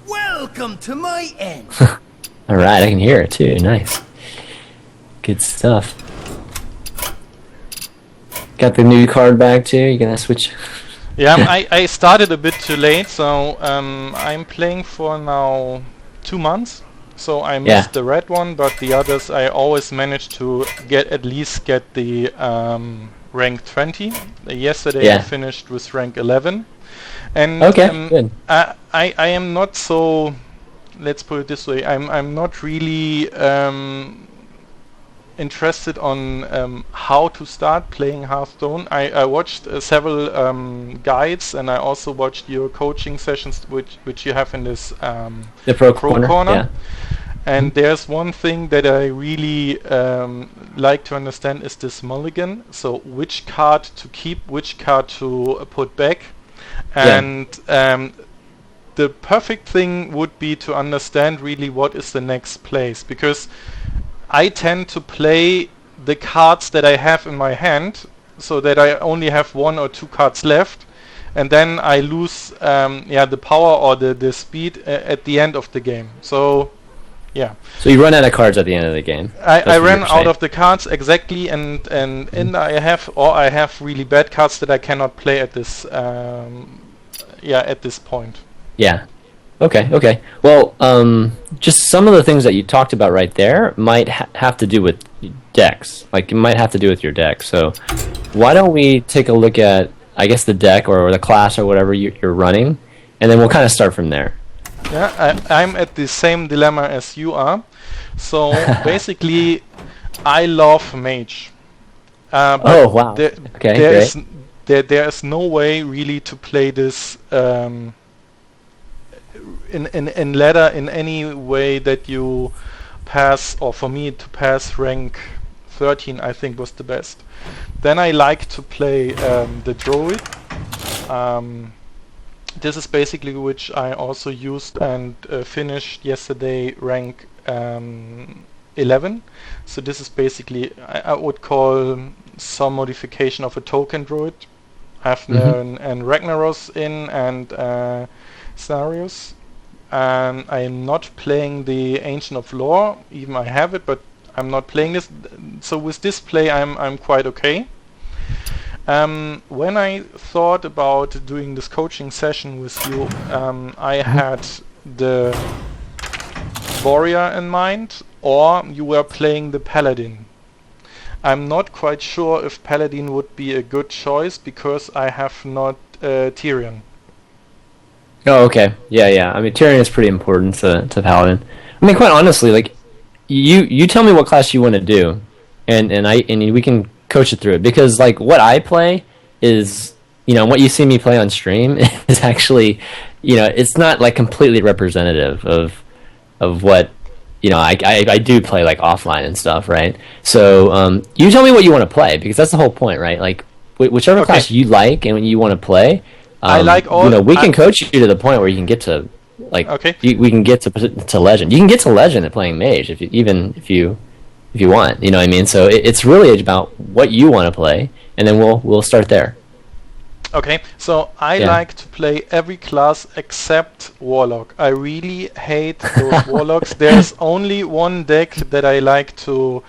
Welcome to my end. All right, I can hear it too. Nice. Good stuff. Got the new card back too. You gonna switch? Yeah, I started a bit too late, so I'm playing for now 2 months. So I missed the red one, but the others I always managed to at least get the rank 20. Yesterday I finished with rank 11. And good. I am not so, let's put it this way, I'm not really interested on how to start playing Hearthstone. I watched several guides, and I also watched your coaching sessions which you have in this the Pro Corner. Yeah. And there's one thing that I really like to understand is this mulligan. So which card to keep, which card to put back. And the perfect thing would be to understand really what is the next place, because I tend to play the cards that I have in my hand, so that I only have 1 or 2 cards left, and then I lose the power or the speed at the end of the game. So So you run out of cards at the end of the game. I ran out of the cards, exactly, and I have really bad cards that I cannot play at this at this point. Yeah. Okay. Well, just some of the things that you talked about right there might have to do with decks. Like, it might have to do with your deck. So why don't we take a look at, I guess, the deck or the class or whatever you're running, and then we'll kind of start from there. Yeah, I'm at the same dilemma as you are. So basically, I love Mage. Oh, wow. There is no way really to play this in ladder in any way that you pass, or for me to pass rank 13 I think was the best. Then I like to play the Druid. This is basically which I also used and finished yesterday rank 11. So this is basically, I would call some modification of a token Druid. Hafner and Ragnaros in, and Scenarios. I am not playing the Ancient of Lore, even I have it, but I'm not playing this. So with this play I'm quite okay. When I thought about doing this coaching session with you, I had the Warrior in mind, or you were playing the Paladin. I'm not quite sure if Paladin would be a good choice, because I have not Tyrion. Oh, okay. Yeah. I mean, Tyrion is pretty important to Paladin. I mean, quite honestly, like, you tell me what class you want to do, and we can coach it through it, because like what I play is, what you see me play on stream is actually, it's not like completely representative of what I do play like offline and stuff, right? So you tell me what you want to play, because that's the whole point, right? Like whichever class you like and you want to play, I like all. We can coach you to the point where you can get to we can get to legend. You can get to legend at playing mage if you want. You know what I mean? So it's really about what you want to play, and then we'll start there. Okay, so I like to play every class except Warlock. I really hate those Warlocks. There's only one deck that I like to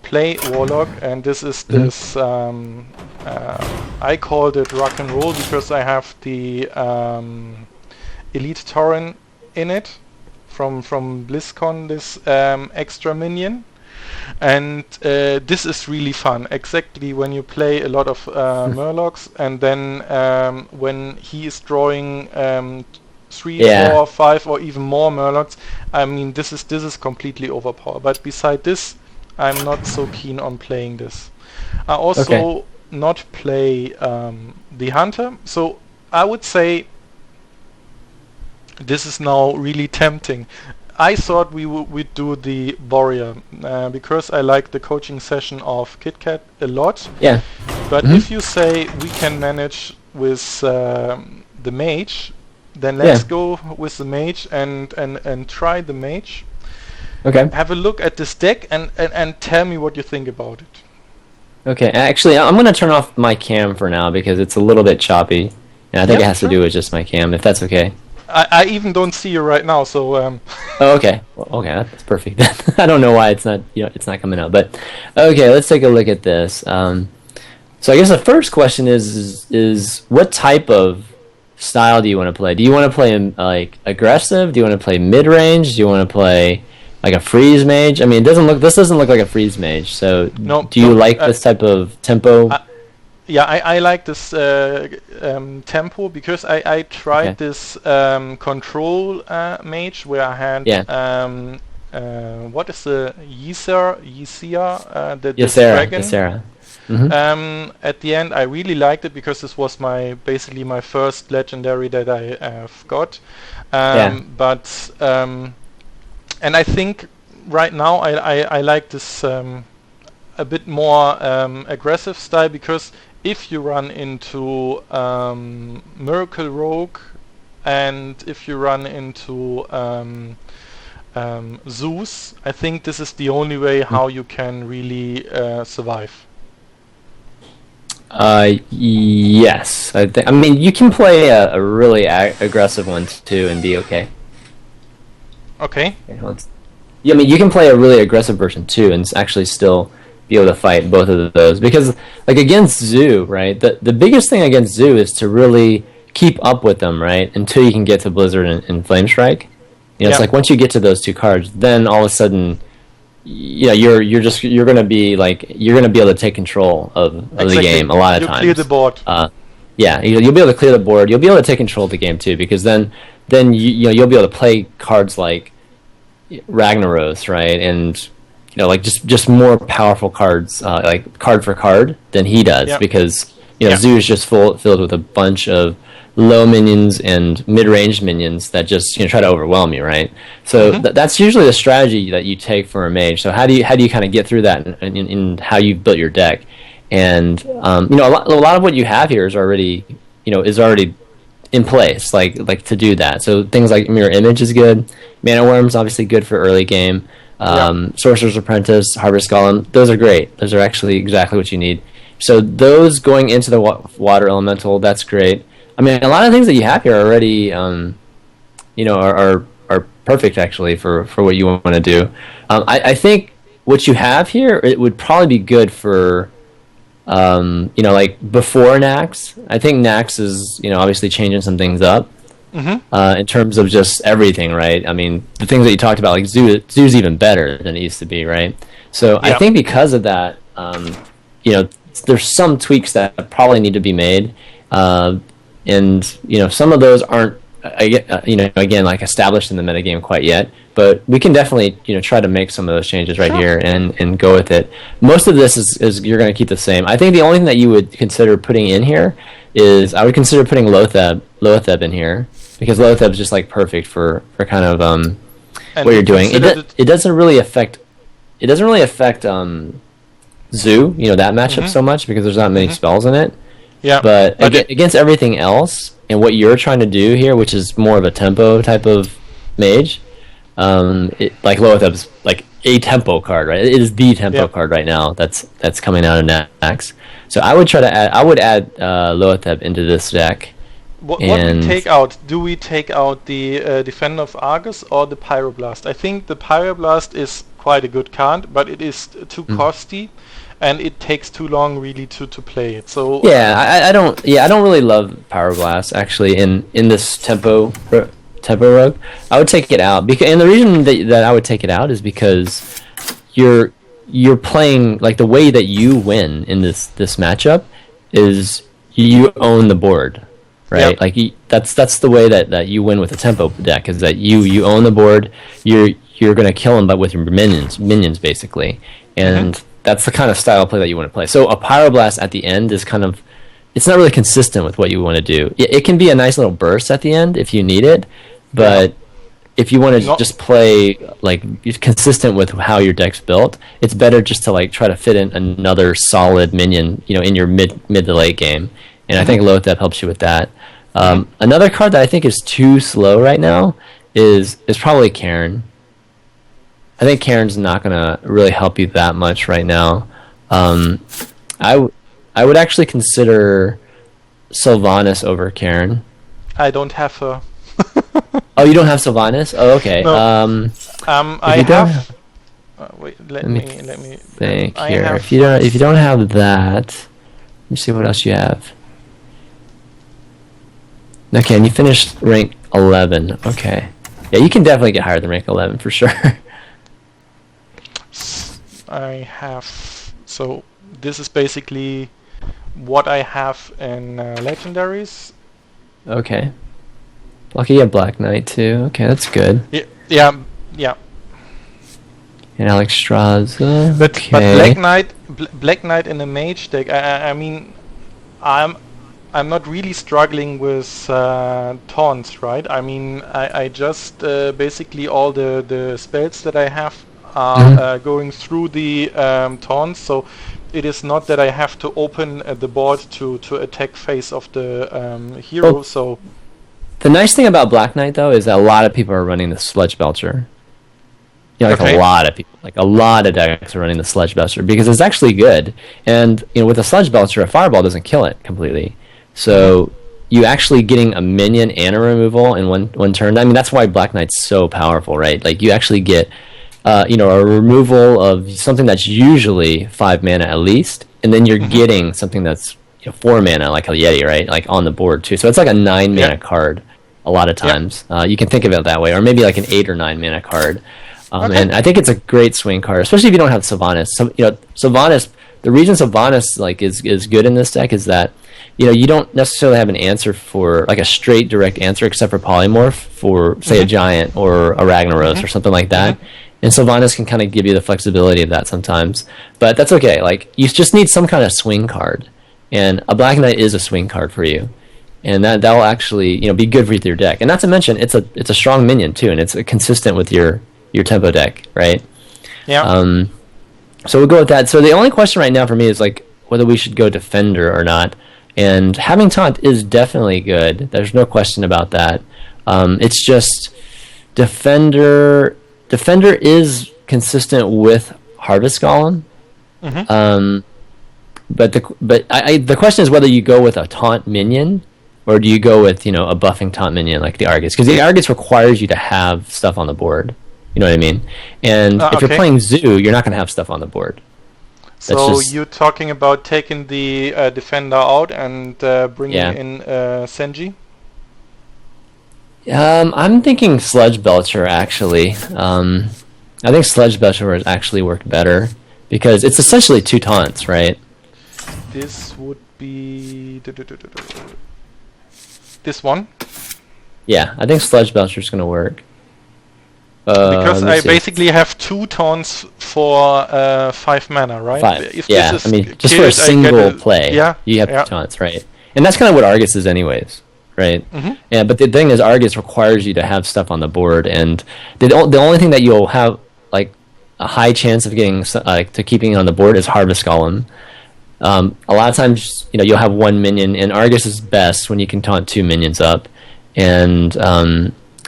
play Warlock, and this is this. I called it Rock and Roll because I have the Elite Tauren in it from BlizzCon. This extra minion. And this is really fun, exactly when you play a lot of Murlocs, and then when he is drawing 3, 4, 5 or even more Murlocs, I mean this is completely overpowered. But beside this, I'm not so keen on playing this. I also not play the Hunter, so I would say this is now really tempting. I thought we'd do the Warrior because I like the coaching session of KitKat a lot. Yeah. But if you say we can manage with the Mage, then let's go with the Mage and try the Mage. Okay. Have a look at this deck and tell me what you think about it. Okay. Actually, I'm going to turn off my cam for now because it's a little bit choppy, and I think it has to do with just my cam. If that's okay. I even don't see you right now, so Oh, okay. Well, okay, that's perfect. I don't know why it's not it's not coming out, but okay, let's take a look at this. So I guess the first question is what type of style do you want to play? Do you want to play like aggressive? Do you want to play mid range? Do you want to play like a freeze mage? I mean, this doesn't look like a freeze mage. So no, do you like this type of tempo? Yeah, I like this tempo because I tried this control mage where I had what is the Ysera, the dragon. Ysera. Mm-hmm. At the end, I really liked it because this was basically my first legendary that I have got. But and I think right now I like this a bit more aggressive style, because if you run into Miracle Rogue and if you run into Zeus, I think this is the only way how you can really survive. Yes. I mean, you can play a really aggressive one too and be okay. Okay. Yeah, I mean, you can play a really aggressive version too and actually still be able to fight both of those, because like against Zoo, right? The biggest thing against Zoo is to really keep up with them, right? Until you can get to Blizzard and Flame Strike. You know, it's like once you get to those two cards, then all of a sudden, you're gonna be able to take control of the game a lot of times. Clear the board. You'll be able to clear the board. You'll be able to take control of the game too, because then you'll be able to play cards like Ragnaros, right? And like just more powerful cards, like card for card than he does, because Zoo is just filled with a bunch of low minions and mid-range minions that just try to overwhelm you, right? So that's usually the strategy that you take for a mage. So how do you kind of get through that in how you've built your deck? And a lot of what you have here is already in place, like to do that. So things like Mirror Image is good. Mana Worm's obviously good for early game. Sorcerer's Apprentice, Harvest Golem, those are great. Those are actually exactly what you need. So those going into the water elemental, that's great. I mean, a lot of things that you have here already, are perfect actually for what you want to do. I think what you have here, it would probably be good for, like before Nax. I think Nax is, obviously changing some things up. In terms of just everything, right? I mean, the things that you talked about, like Zoo's even better than it used to be, right? So I think because of that, there's some tweaks that probably need to be made, and some of those aren't, again, like established in the metagame quite yet. But we can definitely, try to make some of those changes right here and go with it. Most of this is you're going to keep the same. I think the only thing that you would consider putting in here is I would consider putting Loatheb in here, because Loatheb is just like perfect for kind of what you're doing. It doesn't really affect Zoo, that matchup so much, because there's not many spells in it. Yeah. But against everything else and what you're trying to do here, which is more of a tempo type of mage, like Loatheb's like a tempo card, right? It is the tempo card right now that's coming out of Nax. So I would add Loatheb into this deck. What do we take out? Do we take out the Defender of Argus or the Pyroblast? I think the Pyroblast is quite a good card, but it is too costly, and it takes too long really to play it. So I don't really love Pyroblast actually in this tempo rogue. I would take it out, and the reason that I would take it out is because you're playing, like, the way that you win in this matchup is you own the board. Right, like that's the way that you win with a tempo deck, is that you own the board. You're gonna kill them, but with your minions basically, and that's the kind of style of play that you want to play. So a Pyroblast at the end is kind of, it's not really consistent with what you want to do. It can be a nice little burst at the end if you need it, but if you want to just play like consistent with how your deck's built, it's better just to like try to fit in another solid minion, in your mid to late game. And I think Loatheb helps you with that. Another card that I think is too slow right now is probably Karin. I think Karin's not going to really help you that much right now. I would actually consider Sylvanas over Karin. I don't have her. Oh, you don't have Sylvanas? Oh, okay. No. I you don't have. Wait, let me think I here. have If you don't have that, let me see what else you have. Okay, and you finished rank 11. Okay. Yeah, you can definitely get higher than rank 11 for sure. I have. So this is basically what I have in legendaries. Okay. Lucky you have Black Knight too. Okay, that's good. Yeah. And Alex Straza. But Okay. Black Knight in a mage deck. I mean, I'm not really struggling with taunts, right? I mean, I just basically all the spells that I have are going through the taunts, so it is not that I have to open the board to attack phase of the hero. Oh. So The nice thing about Black Knight though is that a lot of people are running the Sludge Belcher. You know, like Okay. a lot of people, like a lot of decks are running the Sludge Belcher because it's actually good. And you know, with a Sludge Belcher, a Fireball doesn't kill it completely. So you actually getting a minion and a removal in one turn. I mean, that's why Black Knight's so powerful, right? Like you actually get, you know, a removal of something that's usually 5 mana at least, and then you're getting something that's 4 mana, like a Yeti, right? Like on the board too. So it's like a 9 mana card a lot of times. You can think of it that way, or maybe like an 8 or 9 mana card. And I think it's a great swing card, especially if you don't have Sylvanas. Sylvanas. The reason Sylvanas like is good in this deck is that you don't necessarily have an answer for like a straight direct answer except for Polymorph for say a Giant or a Ragnaros or something like that. And Sylvanas can kind of give you the flexibility of that sometimes, but that's okay. Like you just need some kind of swing card, and a Black Knight is a swing card for you, and that will actually be good for your deck. And not to mention it's a strong minion too, and it's consistent with your tempo deck, right? Yeah. So we'll go with that. So the only question right now for me is like whether we should go Defender or not. And having Taunt is definitely good. There's no question about that. It's just Defender is consistent with Harvest Golem. But the question is whether you go with a Taunt minion or do you go with a buffing Taunt minion like the Argus, because the Argus requires you to have stuff on the board. You know what I mean? And if you're playing Zoo, you're not going to have stuff on the board. So you're talking about taking the Defender out and bringing in Senji? I'm thinking Sludge Belcher, actually. I think Sludge Belcher would actually work better, because it's essentially 2 taunts, right? This would be... this one? Yeah, I think Sludge Belcher is going to work. Because I basically have 2 taunts for 5 mana, right? 5. If yeah, this is I mean, just killed, for a single play, you have 2 taunts, right? And that's kind of what Argus is anyways, right? Yeah, but the thing is, Argus requires you to have stuff on the board, and the only thing that you'll have like a high chance of getting to keeping it on the board is Harvest Golem. A lot of times, you'll have 1 minion, and Argus is best when you can taunt 2 minions up, and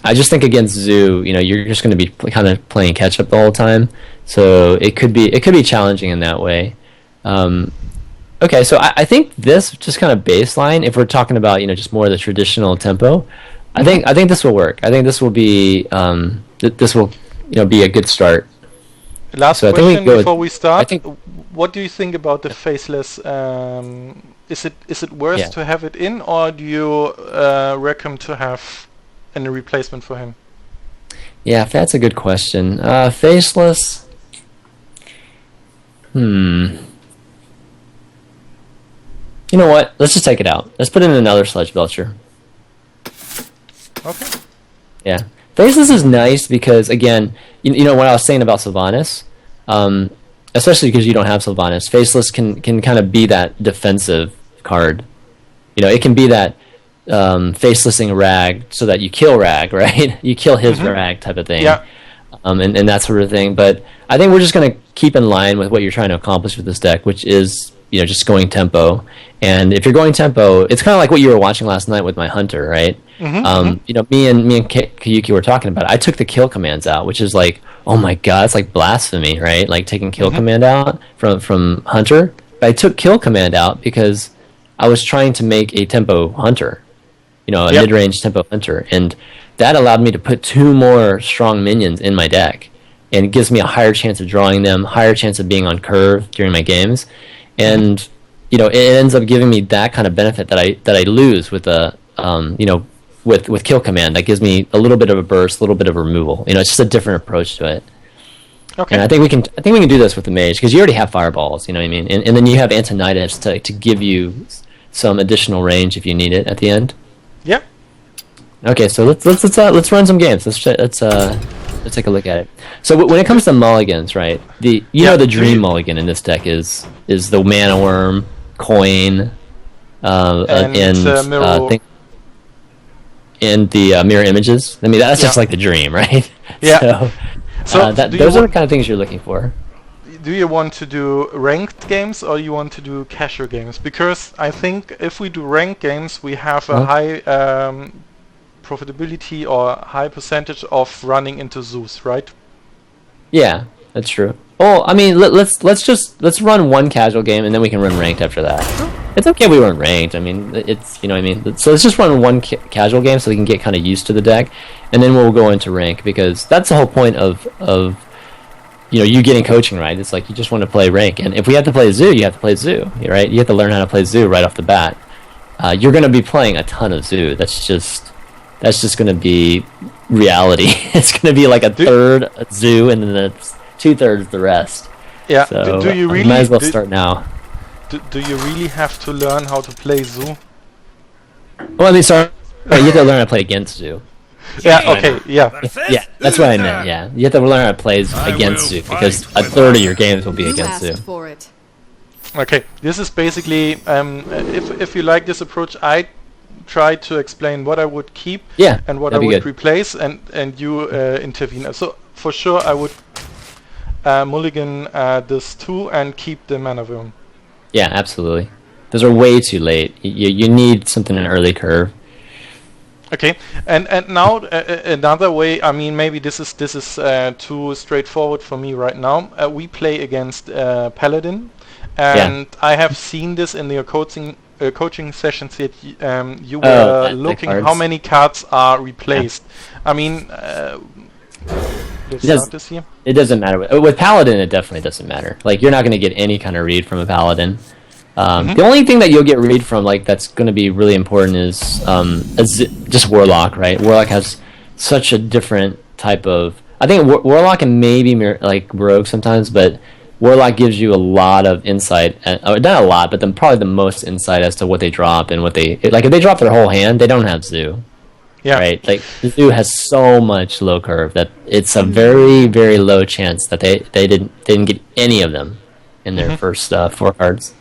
I just think against Zoo, you're just going to be kind of playing catch up the whole time, so it could be challenging in that way. Okay, so I think this just kind of baseline, if we're talking about just more of the traditional tempo, I think this will work. I think this will be be a good start. Last question before we start. What do you think about the faceless? Is it worth to have it in, or do you recommend to have a replacement for him? Yeah, that's a good question. Faceless. You know what? Let's just take it out. Let's put in another Sludge Belcher. Okay. Yeah. Faceless is nice because, again, what I was saying about Sylvanas, especially because you don't have Sylvanas, Faceless can kind of be that defensive card. It can be that facelessing Rag so that you kill Rag, right? You kill his Rag type of thing. Yeah. And that sort of thing. But I think we're just going to keep in line with what you're trying to accomplish with this deck, which is just going tempo. And if you're going tempo, it's kind of like what you were watching last night with my Hunter, right? Me and Kayuki were talking about it. I took the kill commands out, which is like, oh my god, it's like blasphemy, right? Like taking kill command out from Hunter. But I took kill command out because I was trying to make a tempo Hunter, a mid-range tempo Hunter, and that allowed me to put 2 more strong minions in my deck, and it gives me a higher chance of drawing them, higher chance of being on curve during my games, and it ends up giving me that kind of benefit that I lose with the with kill command. That gives me a little bit of a burst, a little bit of removal. It's just a different approach to it. Okay. And I think we can do this with the mage, because you already have fireballs. You know what I mean? And then you have Antonidas to give you some additional range if you need it at the end. Yeah. Okay, so let's run some games. Let's take a look at it. So when it comes to mulligans, right? The dream mulligan in this deck is the mana worm, coin, and the mirror images. I mean, that's just like the dream, right? Yeah. So those are the kind of things you're looking for. Do you want to do ranked games or you want to do casual games? Because I think if we do ranked games, we have a high profitability or high percentage of running into Zeus, right? Yeah, that's true. Well, I mean, let's run one casual game and then we can run ranked after that. It's okay if we run ranked. I mean, it's what I mean. So let's just run one casual game so we can get kind of used to the deck, and then we'll go into rank, because that's the whole point of you getting coaching, right? It's like you just want to play rank, and if we have to play Zoo, you have to play Zoo, right? You have to learn how to play Zoo right off the bat. You're going to be playing a ton of Zoo. That's just going to be reality. It's going to be like a third Zoo, and then it's 2/3 the rest. Yeah. So do you really? Might as well start now. Do you really have to learn how to play Zoo? Well, I mean, sorry, you have to learn how to play against Zoo. Yeah. Okay. Yeah. Yeah, that's what I meant. Yeah, you have to learn how to play against Zoo, because a third of your games will be against Zoo. Okay. This is basically if you like this approach, I try to explain what I would keep and what I would replace, and you intervene. So for sure, I would mulligan this 2 and keep the mana worm. Yeah, absolutely. Those are way too late. You need something in early curve. Okay, and now another way. I mean, maybe this is too straightforward for me right now. We play against Paladin, and I have seen this in your coaching sessions that you were looking how many cards are replaced. I mean, it doesn't matter. With Paladin, it definitely doesn't matter. Like, you're not going to get any kind of read from a Paladin. The only thing that you'll get read from, like, that's going to be really important is just Warlock, right? Warlock has such a different type of... I think Warlock and maybe Rogue sometimes, but Warlock gives you a lot of insight. Not a lot, but probably the most insight as to what they drop and what they... Like, if they drop their whole hand, they don't have Zoo. Yeah. Right? Like, Zoo has so much low curve that it's a very, very low chance that they didn't get any of them in their first 4 cards.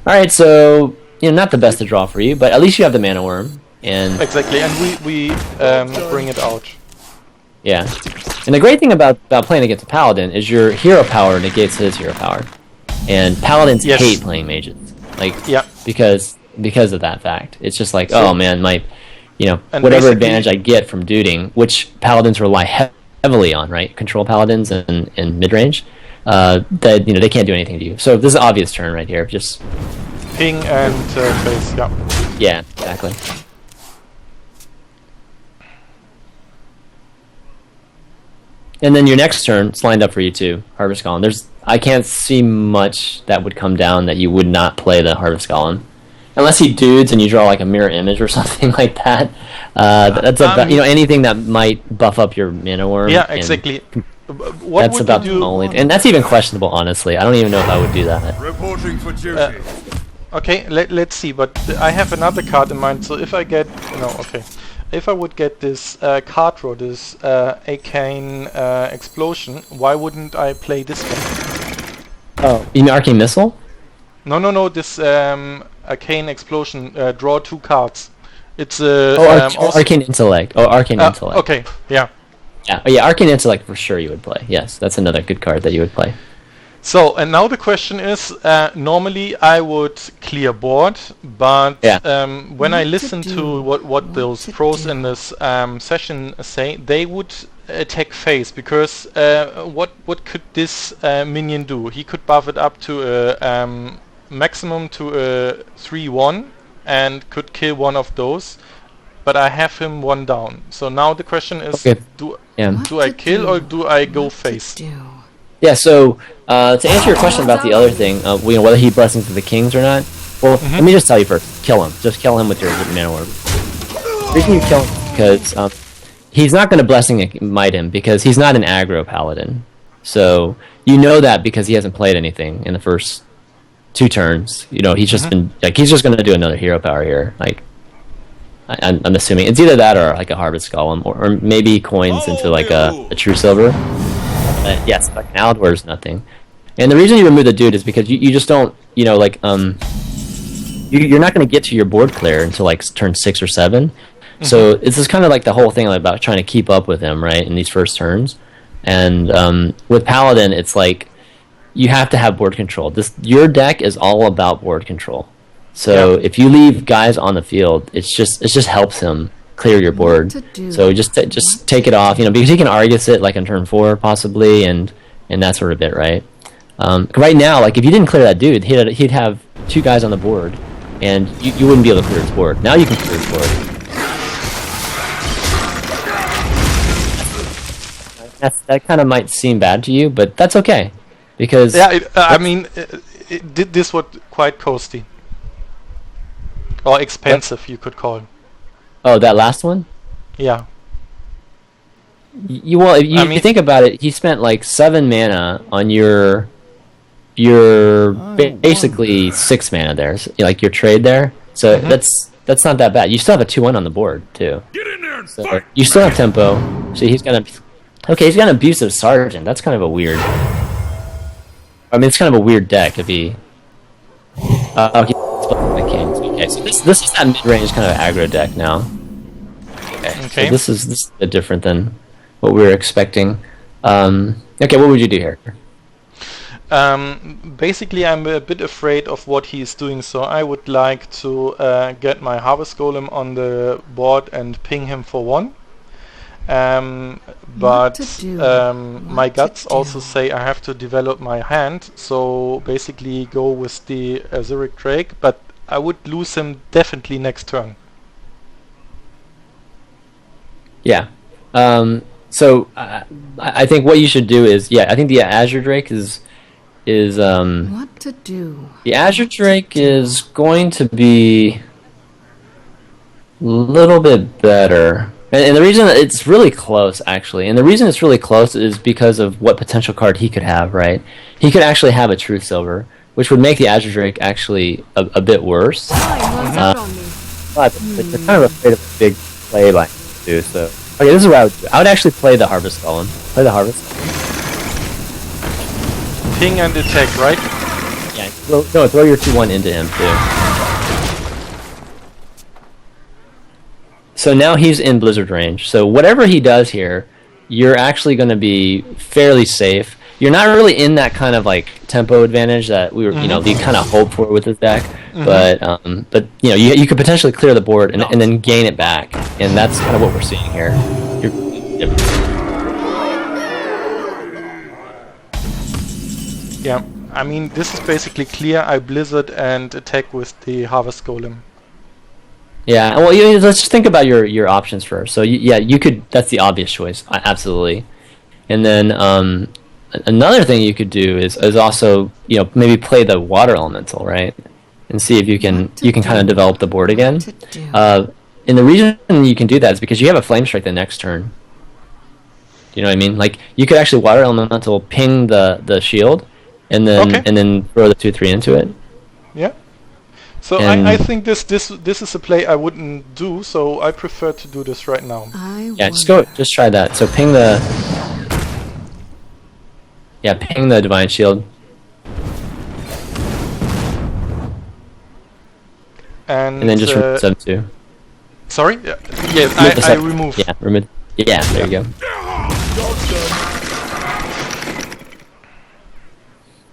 All right, so not the best to draw for you, but at least you have the mana worm, and exactly, and we bring it out. Yeah, and the great thing about playing against a paladin is your hero power negates his hero power, and paladins hate playing mages, because of that fact. It's just like, oh man, my whatever advantage I get from duding, which paladins rely heavily on, right? Control paladins and mid range. That they can't do anything to you. So this is an obvious turn right here. Just ping and face. Yeah, exactly. And then your next turn, it's lined up for you too. Harvest Golem. I can't see much that would come down that you would not play the Harvest Golem, unless he dudes and you draw like a mirror image or something like that. That's anything that might buff up your mana worm. Yeah, exactly. That's about the only thing. And that's even questionable, honestly. I don't even know if I would do that. Reporting for duty. Okay, let's see. But I have another card in mind. So if I get... If I would get this card draw, this Arcane Explosion, why wouldn't I play this one? Oh, you mean Arcane Missile? No. This Arcane Explosion, draw 2 cards. It's Arcane Intellect. Oh, Arcane Intellect. Okay, yeah. Yeah, Arcane Intellect for sure you would play. Yes, that's another good card that you would play. So, and now the question is, normally I would clear board, but when I listen to what those pros in this session say, they would attack face, because what could this minion do? He could buff it up to a maximum to a 3/1 and could kill one of those. but I have him one down. So now the question is, Okay. do Yeah. I kill or do I go face? Yeah. So to answer your question about the other thing, you know, whether he blessings to the kings or not. Well, let me just tell you first. Kill him. Just kill him with your mana orb. The reason you kill him is because he's not going to blessing might him because he's not an aggro paladin. So you know that because he hasn't played anything in the first 2 turns. You know, he's just been like he's just going to do another hero power here. Like I'm assuming it's either that or like a harvest golem or maybe coins into like a true silver. Yes, like an Aldor is nothing. And the reason you remove the dude is because you just don't, you know, like you're not going to get to your board clear until like turn 6 or 7. So this is kind of like the whole thing about trying to keep up with him, right, in these first turns. And with Paladin, it's like you have to have board control. Your deck is all about board control. So if you leave guys on the field, it just helps him clear your board. So just take it off, you know, because he can Argus it like on turn 4 possibly, and that sort of bit, right? Right now, like if you didn't clear that dude, he'd have 2 guys on the board, and you wouldn't be able to clear his board. Now you can clear his board. That kind of might seem bad to you, but that's okay, because I mean, this was quite costly or expensive, you could call it. Oh, that last one? Yeah. If you think about it, he spent like 7 mana on your basically 6 mana there, so, like your trade there. So that's not that bad. You still have a 2/1 on the board too. Get in there and fight! You still have tempo. So he's got an abusive sergeant. That's kind of a weird. I mean, it's kind of a weird deck if he. Okay, the kings. Okay, so this is that mid-range kind of aggro deck now. Okay. So this is a bit different than what we were expecting. Okay, what would you do here? Basically, I'm a bit afraid of what he's doing, so I would like to get my Harvest Golem on the board and ping him for 1. But my guts also say I have to develop my hand, so basically go with the Azuric Drake, but I would lose him definitely next turn. Yeah. So I think what you should do is, I think the Azure Drake is what to do. The Azure Drake is going to be a little bit better. And the reason it's really close, actually, and the reason it's really close is because of what potential card he could have, right? He could actually have a True Silver, which would make the Azure Drake actually a bit worse. But they're kind of afraid of a big play by too, so... Okay, this is what I would do. I would actually play the Harvest Golem. Play the Harvest. Ping and attack, right? Yeah, throw your 2/1 into him, too. So now he's in Blizzard range. So whatever he does here, you're actually going to be fairly safe. You're not really in that kind of like tempo advantage that we were, you know, you kind of hope for with this deck. But you know, you could potentially clear the board and then gain it back, and that's kind of what we're seeing here. Yeah, I mean, this is basically clear. I Blizzard and attack with the Harvest Golem. Yeah, well, let's just think about your options first. So you could. That's the obvious choice, absolutely. And then another thing you could do is also, you know, maybe play the Water Elemental, right, and see if you can kind of develop the board again. And the reason you can do that is because you have a Flame Strike the next turn. You know what I mean? Like you could actually Water Elemental, ping the shield, and then throw the 2/3 into it. Yeah. So I think this is a play I wouldn't do, so I prefer to do this right now. Just try that. So ping the Divine Shield. And then just remove 7/2. Sorry? Yes, I remove. Yeah, remove. Yeah, there you go.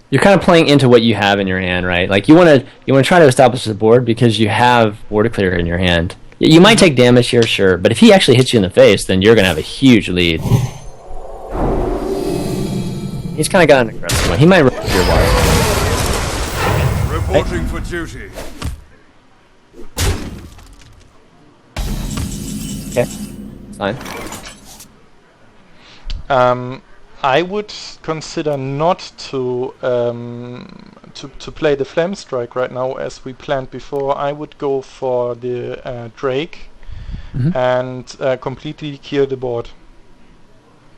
You're kind of playing into what you have in your hand, right? Like you want to try to establish the board because you have board clear in your hand. You might take damage here, sure, but if he actually hits you in the face, then you're gonna have a huge lead. He's kind of got an aggressive one. He might rip your water. Reporting for duty. Okay, fine. I would consider not to play the Flame Strike right now as we planned before. I would go for the Drake and completely clear the board.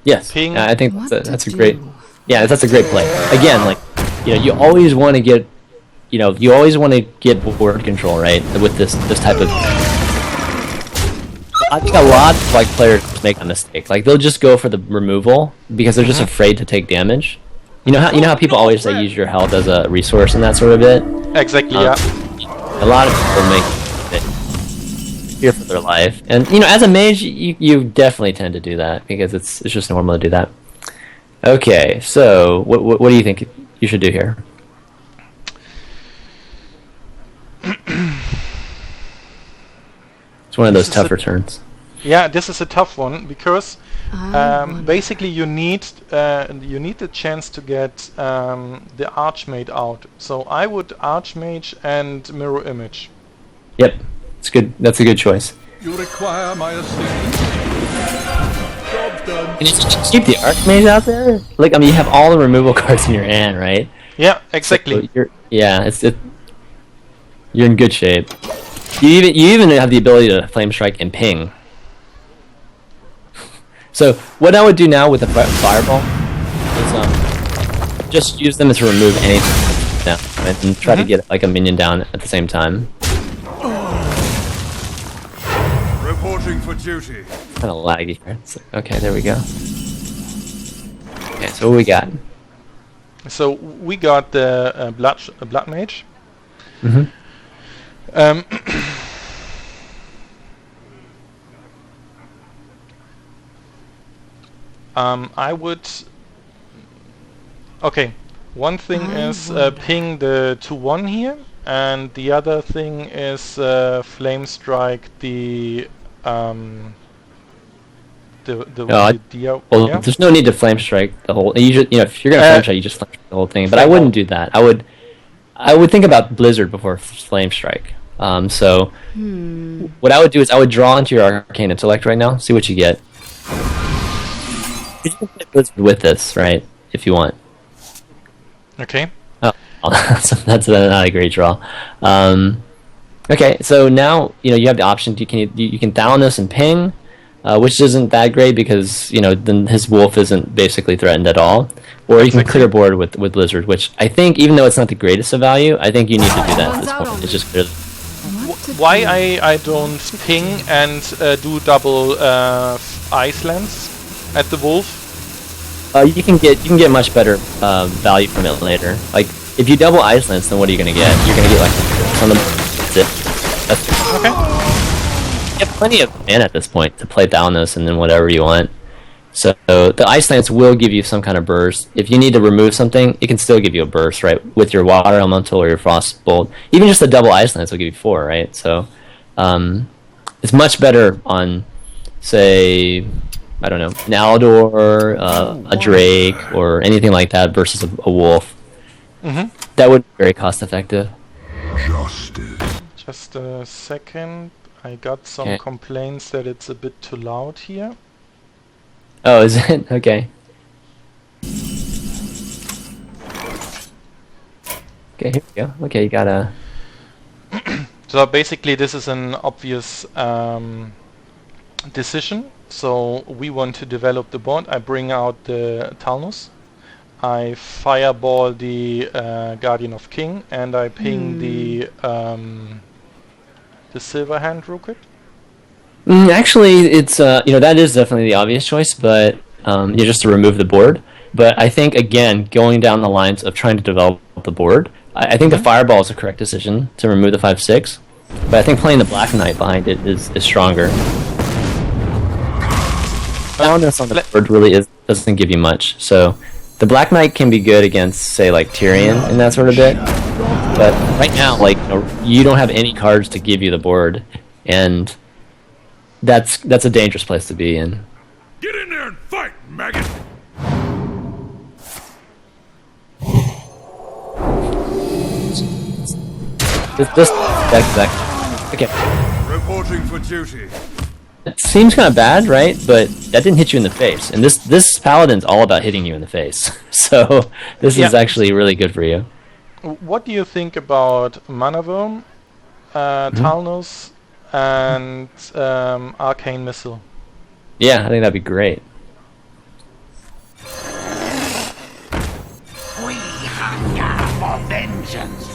Yes, Ping. I think What that's a to great. do? Yeah, that's a great play. Again, like, you always want to get, you always want to get board control, right? With this type of. I think a lot of like players make a mistake. Like they'll just go for the removal because they're just afraid to take damage. You know how people always say use your health as a resource and that sort of bit. Exactly. Yeah. A lot of people make it fear for their life, and as a mage, you definitely tend to do that because it's just normal to do that. Okay, so what do you think you should do here? It's one of those tougher turns. Yeah, this is a tough one because basically you need the chance to get the Archmage out. So I would Archmage and Mirror Image. Yep, it's good. That's a good choice. You require my assistance? Job's done. Can you just keep the Archmage out there? Like, I mean, you have all the removal cards in your hand, right? Yeah, exactly. So you're in good shape. You even have the ability to Flame Strike and ping. So what I would do now with the Fireball is just use them to remove anything now, right? And try to get like a minion down at the same time. Reporting for duty. Kind of laggy here. Okay, there we go. Okay, so what we got? So we got the Blood Mage. I would. Okay, one thing is ping the 2/1 here, and the other thing is Flame Strike the Well, yeah? there's no need to Flame Strike the whole. If you're gonna Flame Strike, you just Flame Strike the whole thing. But I wouldn't do that. I would think about Blizzard before Flame Strike. So what I would do is I would draw into your Arcane Intellect right now, see what you get. You can play Blizzard with this, right? If you want. Okay. Oh, that's not a great draw. Okay, so now you have the option. You can Thalanos and ping, which isn't that great because then his wolf isn't basically threatened at all. Or you can clear board with Blizzard, which I think, even though it's not the greatest of value, I think you need to do that at this point. It's just clear. Why I don't ping and do double Icelands at the wolf? You can get much better value from it later. Like if you double Icelands, then what are you gonna get? You're gonna get like on the that's it. Okay. You have plenty of mana at this point to play Thalanos and then whatever you want. So the Ice Lance will give you some kind of burst. If you need to remove something, it can still give you a burst, right? With your Water Elemental or your Frost Bolt. Even just the double Ice Lance will give you 4, right? So it's much better on, say, I don't know, an Aldor, a Drake, or anything like that versus a Wolf. That would be very cost effective. Justice. Just a second. I got some complaints that it's a bit too loud here. Oh, is it? Okay. Okay, here we go. Okay, you gotta... So basically this is an obvious decision. So we want to develop the board. I bring out the Talnus. I fireball the Guardian of King, and I ping the Silverhand Rocket. Actually, it's that is definitely the obvious choice, but just to remove the board. But I think again, going down the lines of trying to develop the board, I think the fireball is the correct decision to remove the 5/6. But I think playing the Black Knight behind it is stronger. Balance on the board really doesn't give you much. So the Black Knight can be good against, say, like Tyrion and that sort of bit. But right now, like you don't have any cards to give you the board, and that's a dangerous place to be in. Get in there and fight, maggot! Just okay. Reporting for duty. It seems kind of bad, right? But that didn't hit you in the face. And this paladin's all about hitting you in the face. So this is actually really good for you. What do you think about Mana Worm, Talnos, and Arcane Missile? Yeah, I think that'd be great. We hunger for vengeance.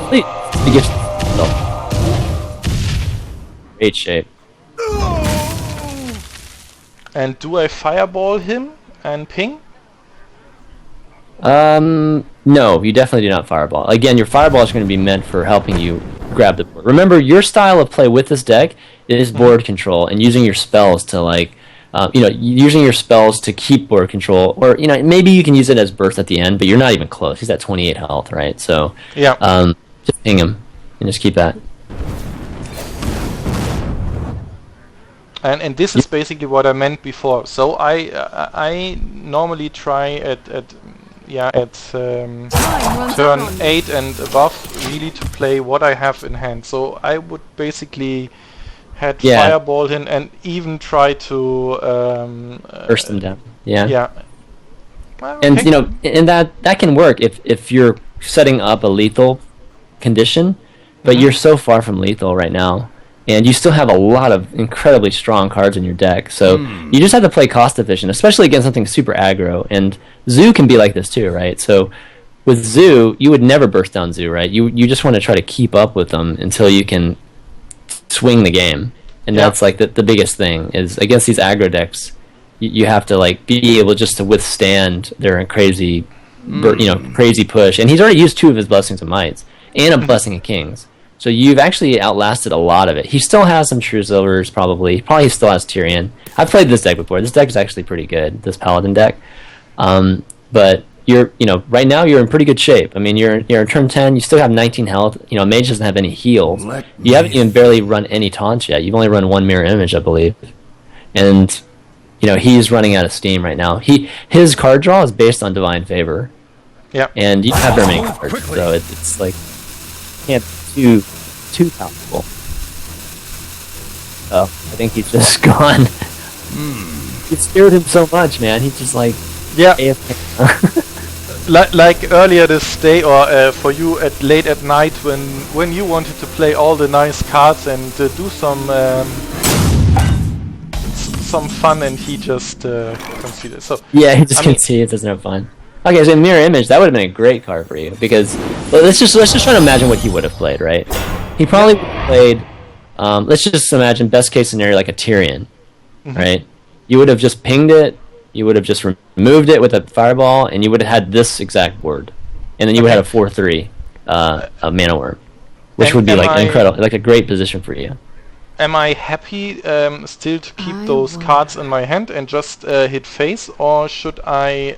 Please, you get great shape. And do I fireball him and ping? No, you definitely do not fireball. Again, your fireball is going to be meant for helping you grab the board. Remember, your style of play with this deck is board control and using your spells to like, using your spells to keep board control, or maybe you can use it as burst at the end, but you're not even close. He's at 28 health, right? So just ping him and just keep that. And this is basically what I meant before. So I normally try at turn 8 and above really to play what I have in hand. So I would basically fireball him and even try to burst him down. Yeah. Yeah. Well, and and that can work if you're setting up a lethal condition, but you're so far from lethal right now. And you still have a lot of incredibly strong cards in your deck. So you just have to play cost efficient, especially against something super aggro. And Zoo can be like this too, right? So with Zoo, you would never burst down Zoo, right? You just want to try to keep up with them until you can swing the game. And that's like the biggest thing is against these aggro decks, you have to like be able just to withstand their crazy, crazy push. And he's already used 2 of his Blessings of Mights and a Blessing of Kings. So you've actually outlasted a lot of it. He still has some True Silvers, probably. Probably still has Tyrion. I've played this deck before. This deck is actually pretty good, this Paladin deck. But you're, right now you're in pretty good shape. I mean, you're in turn 10. You still have 19 health. Mage doesn't have any heals. You haven't even barely run any taunts yet. You've only run 1 Mirror Image, I believe. And he's running out of steam right now. His card draw is based on Divine Favor. Yeah. And you have very many cards, so it's like can't. Too powerful. Oh, I think he's just gone. It scared him so much, man. He's just like AFK. like earlier this day, or for you late at night when you wanted to play all the nice cards and do some fun, and he just conceded. So yeah, he just conceded. Doesn't have fun. Okay, so Mirror Image, that would have been a great card for you because let's just try to imagine what he would have played, right? He probably would have played. Let's just imagine best case scenario like a Tyrion, right? You would have just pinged it, you would have just removed it with a fireball, and you would have had this exact board, and then you would have had a 4/3 a Mana Worm, which would be like incredible, like a great position for you. Am I happy still to keep those cards in my hand and just hit face, or should I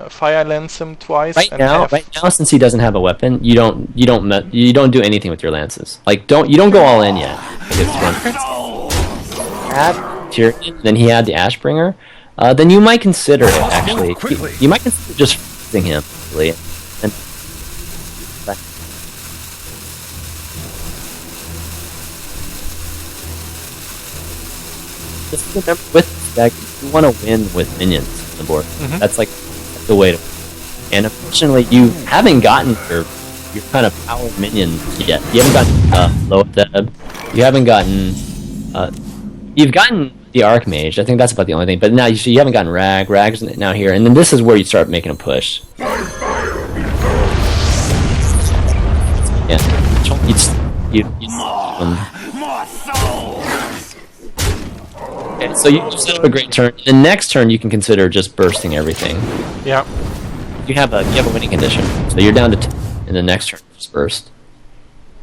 fire lance him twice? Right now, since he doesn't have a weapon, you don't do anything with your lances. Like you don't go all in yet. Then he had the Ashbringer. Then you might consider it actually. You might consider just f***ing him, really. And just remember, with this deck, you want to win with minions on the board. That's like the way to win. And unfortunately, you haven't gotten your kind of power minion yet. You haven't gotten Low Deb. You haven't gotten. You've gotten the Archmage. I think that's about the only thing. But now you haven't gotten Rag. Rag's now here, and then this is where you start making a push. Yeah. More souls. Okay, so you just have a great turn. The next turn, you can consider just bursting everything. Yeah. You have a winning condition, so you're down to 10. In the next turn, just burst.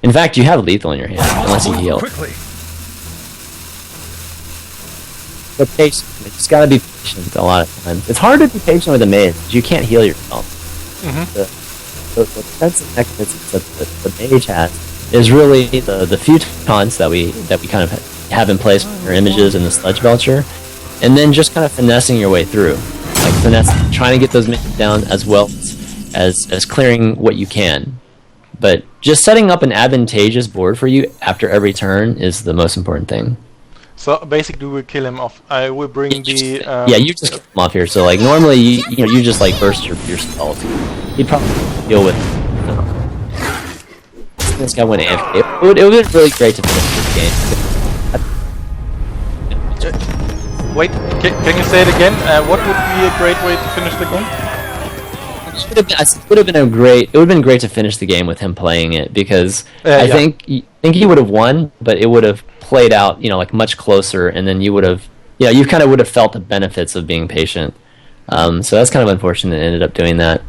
In fact, you have lethal in your hand, unless you heal. But patient. You just gotta be patient a lot of times. It's hard to be patient with a mage because you can't heal yourself. The defensive mechanisms that the mage has is really the few taunts that we kind of have in place for your images and the Sludge Belcher, and then just kind of finessing your way through, like trying to get those minions down as well as clearing what you can. But just setting up an advantageous board for you after every turn is the most important thing. So basically, we'll kill him off. I will bring the. Yeah, you just kill him off here. So like normally you just like burst your spells. He'd probably deal with. This guy went AFK. It would have been really great to finish this game. Wait, can you say it again? What would be a great way to finish the game? It would have been great to finish the game with him playing it because I think he would have won, but it would have played out, like much closer, and then you would have, you kind of would have felt the benefits of being patient. So that's kind of unfortunate. It ended up doing that.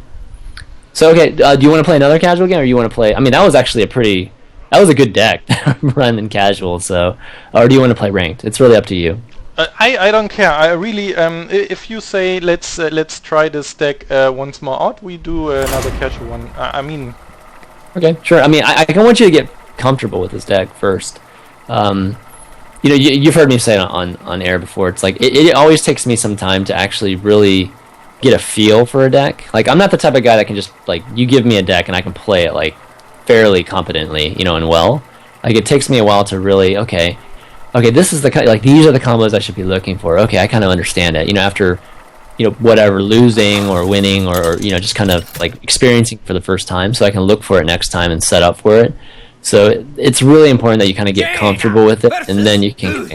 So okay, do you want to play another casual game, or you want to play? I mean, that was actually that was a good deck run in casual. So, or do you want to play ranked? It's really up to you. I don't care. I really, if you say let's try this deck once more out, we do another casual one. I mean, okay, sure. I mean, I want you to get comfortable with this deck first. You've heard me say it on air before. It's like it always takes me some time to actually really get a feel for a deck. Like I'm not the type of guy that can just like you give me a deck and I can play it like fairly competently, and well. Like it takes me a while to really okay, this is these are the combos I should be looking for. Okay, I kind of understand it. After whatever losing or winning or just kind of like experiencing for the first time, so I can look for it next time and set up for it. So it's really important that you kind of get comfortable with it, and then you can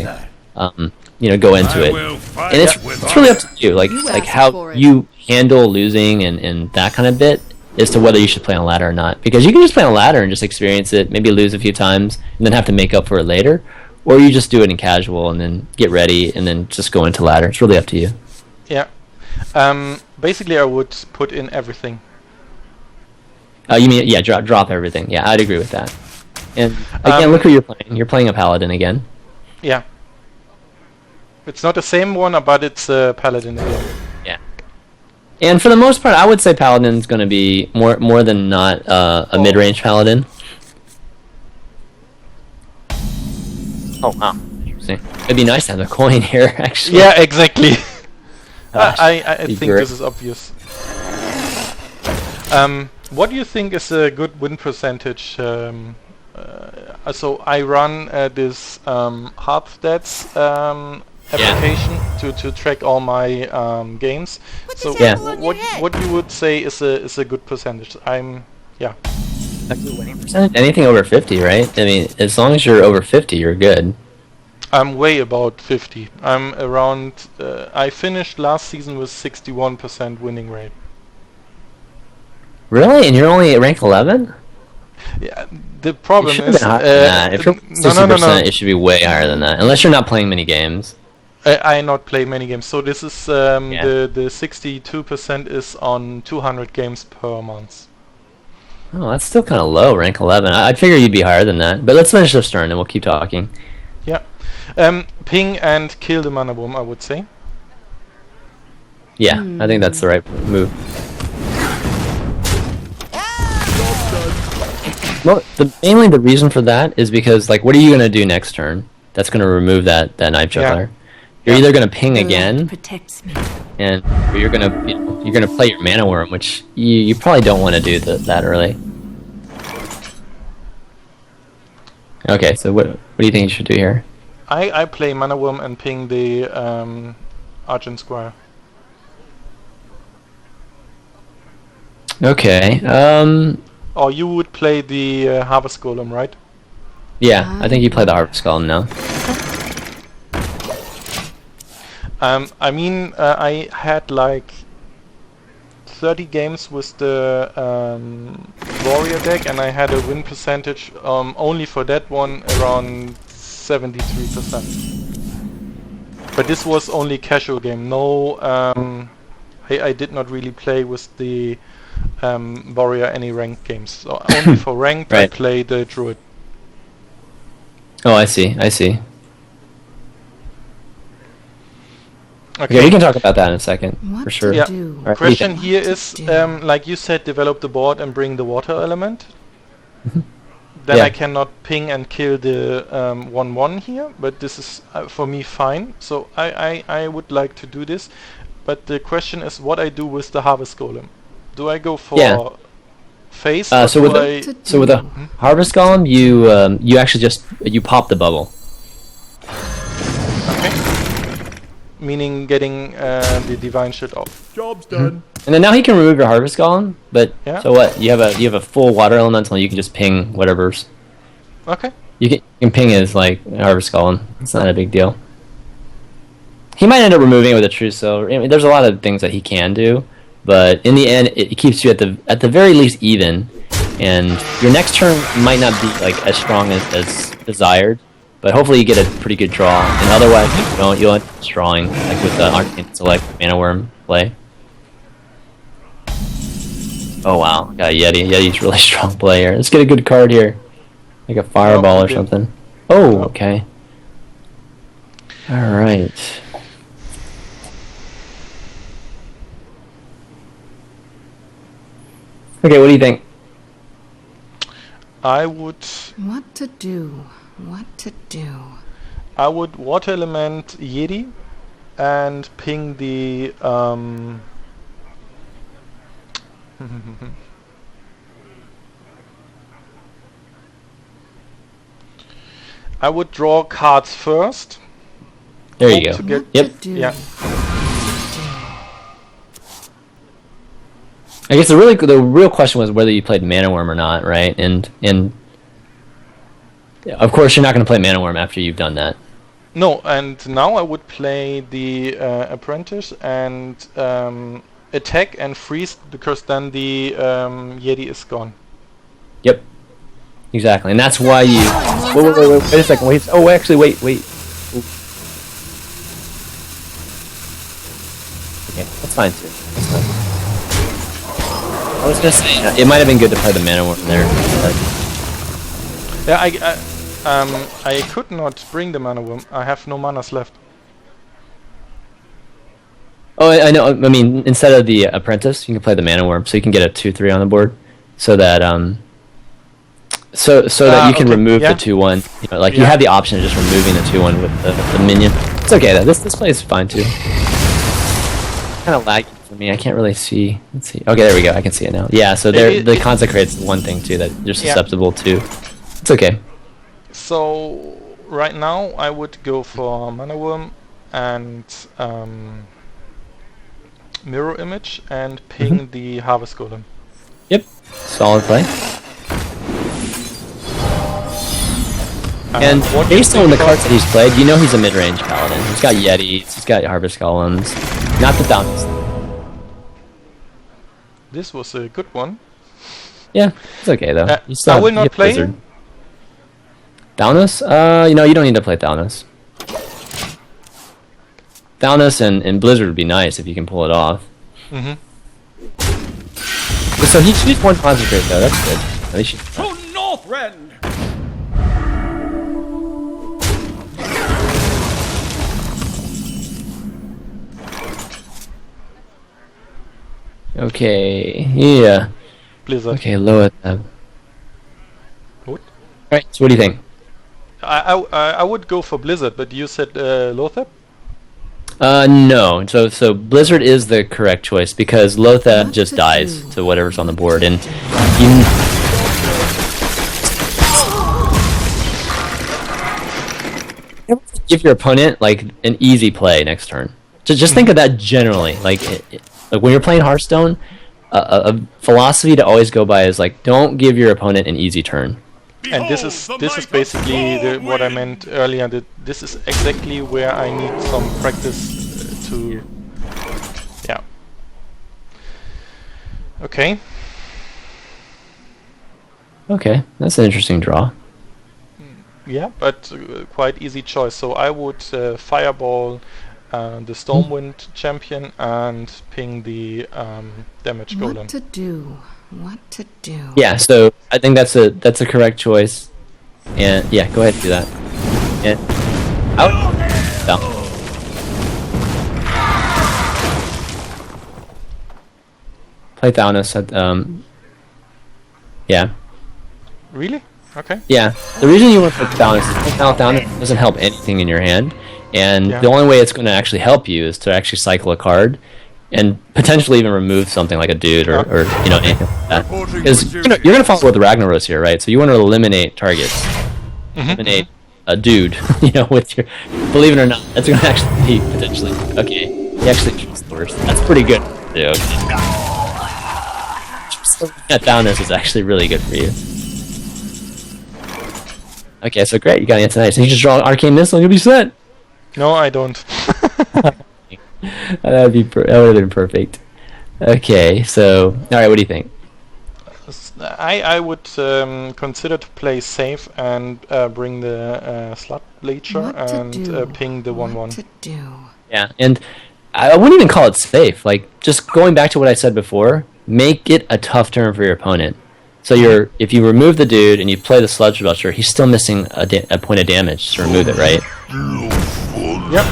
go into it. And it's really up to you, like how you handle losing and that kind of bit as to whether you should play on ladder or not. Because you can just play on ladder and just experience it, maybe lose a few times, and then have to make up for it later. Or you just do it in casual and then get ready and then just go into ladder. It's really up to you. Yeah. Basically, I would put in everything. You mean drop everything? Yeah, I'd agree with that. And again, look who you're playing. You're playing a paladin again. Yeah. It's not the same one, but it's a paladin again. Yeah. And for the most part, I would say paladin's going to be more than not a mid-range paladin. Oh wow, interesting. It'd be nice to have a coin here, actually. Yeah, exactly. I think this is obvious. What do you think is a good win percentage? So I run this Hearthstats application to track all my games. So what you would say is a good percentage? A good winning percentage? Anything over 50, right? I mean, as long as you're over 50, you're good. I'm way about 50. I'm around. I finished last season with 61% winning rate. Really? And you're only at rank 11? Yeah. The problem is. If you're 60%, it should be way higher than that. Unless you're not playing many games. I not play many games. So this is the 62% is on 200 games per month. Oh, that's still kind of low, rank 11. I'd figure you'd be higher than that. But let's finish this turn and we'll keep talking. Yeah. Ping and kill the mana bomb, I would say. Yeah, I think that's the right move. Well, mainly the reason for that is because, like, what are you going to do next turn? That's going to remove that knife juggler. You're either going to ping again, and or you're going to play your mana worm, which you probably don't want to do that early. Okay, so what do you think you should do here? I play mana worm and ping the Argent Squire. Okay. Or you would play the Harvest Golem, right? Yeah, I think you play the Harvest Golem now. I mean, I had like 30 games with the Warrior deck, and I had a win percentage only for that one around 73%. But this was only casual game. No, I did not really play with the Warrior any ranked games. So only for ranked, I play the Druid. Oh, I see. Okay, we can talk about that in a second, for sure. Yeah. Right, Question here is, like you said, develop the board and bring the water element. Then I cannot ping and kill the 1/1 here, but this is for me fine. So I would like to do this, but the question is what I do with the Harvest Golem. Do I go for face? So with a harvest golem, you actually just you pop the bubble. Okay. Meaning getting the divine shit off. Job's done. And then now he can remove your harvest golem. But Yeah. so what? You have a full water elemental. You can just ping whatever's. Okay. You can ping his like harvest golem. It's not a big deal. He might end up removing it with a trousseau. I mean, there's a lot of things that he can do, but in the end, it keeps you at the very least even. And your next turn might not be like as strong as desired, but hopefully you get a pretty good draw. And otherwise, if you don't, you'll end up drawing like with the Arcane Select Mana Worm play. Oh wow, got a Yeti. Yeti's really strong player. Let's get a good card here, like a Fireball or something. Oh, okay. All right. Okay, what do you think? I would What to do? What to do? water element Yeti and ping the I would draw cards first. There you Hope go. to get- What Yep. to do? Yeah. I guess the real question was whether you played Mana Worm or not, right? And of course you're not going to play Mana Worm after you've done that. No, and now I would play the apprentice and attack and freeze because then the Yeti is gone. Yep. Exactly, and that's why you. Wait a second. Wait. Oh, actually, wait. Ooh. Okay, that's fine too. That's fine. I was gonna say it might have been good to play the Mana Worm there. Yeah, I could not bring the mana worm. I have no manas left. Oh, I know. I mean, instead of the apprentice, you can play the Mana Worm, so you can get a 2/3 on the board, so that so that you can okay, remove yeah. the 2/1. You know, like you Yeah. have the option of just removing the 2/1 with the minion. It's okay though. This play is fine too. Kind of laggy for me. I can't really see. Let's see. Okay, there we go. I can see it now. Yeah. So there, the consecrate's one thing too that you're susceptible to. It's okay. So right now I would go for mana worm and mirror image and ping the harvest golem. Yep. Solid play. And what do you based think on the about- cards that he's played, you know he's a mid-range paladin. He's got Yetis, he's got Harvest Golems, not the Downers. This was a good one. Yeah, it's okay though. You still I have- will you not have play Blizzard. him. Thalnos? You know, you don't need to play Thalnos. Thalnos and Blizzard would be nice if you can pull it off. Mm-hmm. So he used one concentrate though, that's good. At least you... To Northrend! Okay, yeah. Blizzard. Okay, lower that. What? Alright, so what do you think? I would go for Blizzard, but you said Lothar? No. So Blizzard is the correct choice because Lothar What just to dies do? to whatever's on the board, and you. Give your opponent like an easy play next turn. Just think of that generally. Like when you're playing Hearthstone, a philosophy to always go by is like don't give your opponent an easy turn. And this is basically what I meant earlier. That this is exactly where I need some practice to. Yeah. Okay. Okay, that's an interesting draw. Yeah, but quite easy choice. So I would fireball the Stormwind champion and ping the damage golem. What to do? What to do? Yeah, so I think that's a correct choice. And yeah, go ahead and do that. And out. Down. Play Thalnos at yeah. Really? Okay. Yeah. The reason you want to play Thalnos is because Thalnos doesn't help anything in your hand. And Yeah. the only way it's going to actually help you is to actually cycle a card. and potentially even remove something like a dude or you know, anything like that. Reporting Because for you're gonna follow with Ragnaros here, right? So you want to eliminate targets, eliminate a dude, you know, with your. Believe it or not, that's gonna actually be potentially okay. He actually chooses the worst. That's pretty good. Dude. That downness is actually really good for you. Okay, so great, you got an tonight. So you just draw an arcane missile and you'll be set. No, I don't. That would have been perfect. Okay, so all right, what do you think? I would consider to play safe and bring the Slut Bleacher What to and do? ping the 1/1. What to do? Yeah, and I wouldn't even call it safe. Like, just going back to what I said before, make it a tough turn for your opponent. So if you remove the dude and you play the Sludge Belcher, he's still missing a point of damage to remove it, right? Yep.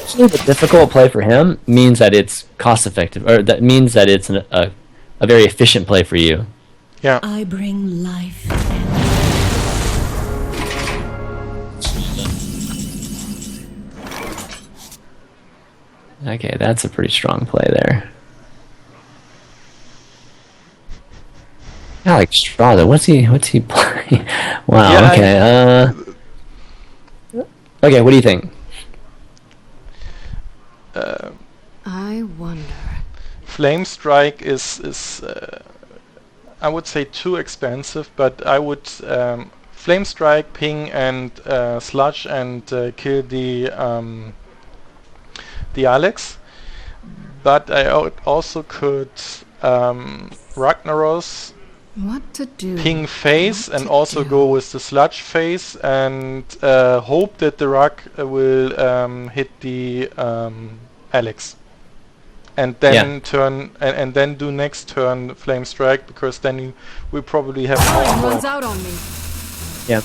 Actually, the difficult play for him means that it's cost effective, or that means that it's a very efficient play for you. Yeah. I bring life. Okay, that's a pretty strong play there. I like Strada. What's he playing? Wow. Yeah, okay. Okay. What do you think? I wonder. Flame Strike is I would say too expensive, but I would Flame Strike, ping, and sludge and kill the Alex. But I also could Ragnaros, What to do? ping face, What and to also do? go with the sludge face and hope that the Rag will hit the Alex. And then turn and then do next turn Flame Strike, because then you will probably have more. Runs out on me. Yeah.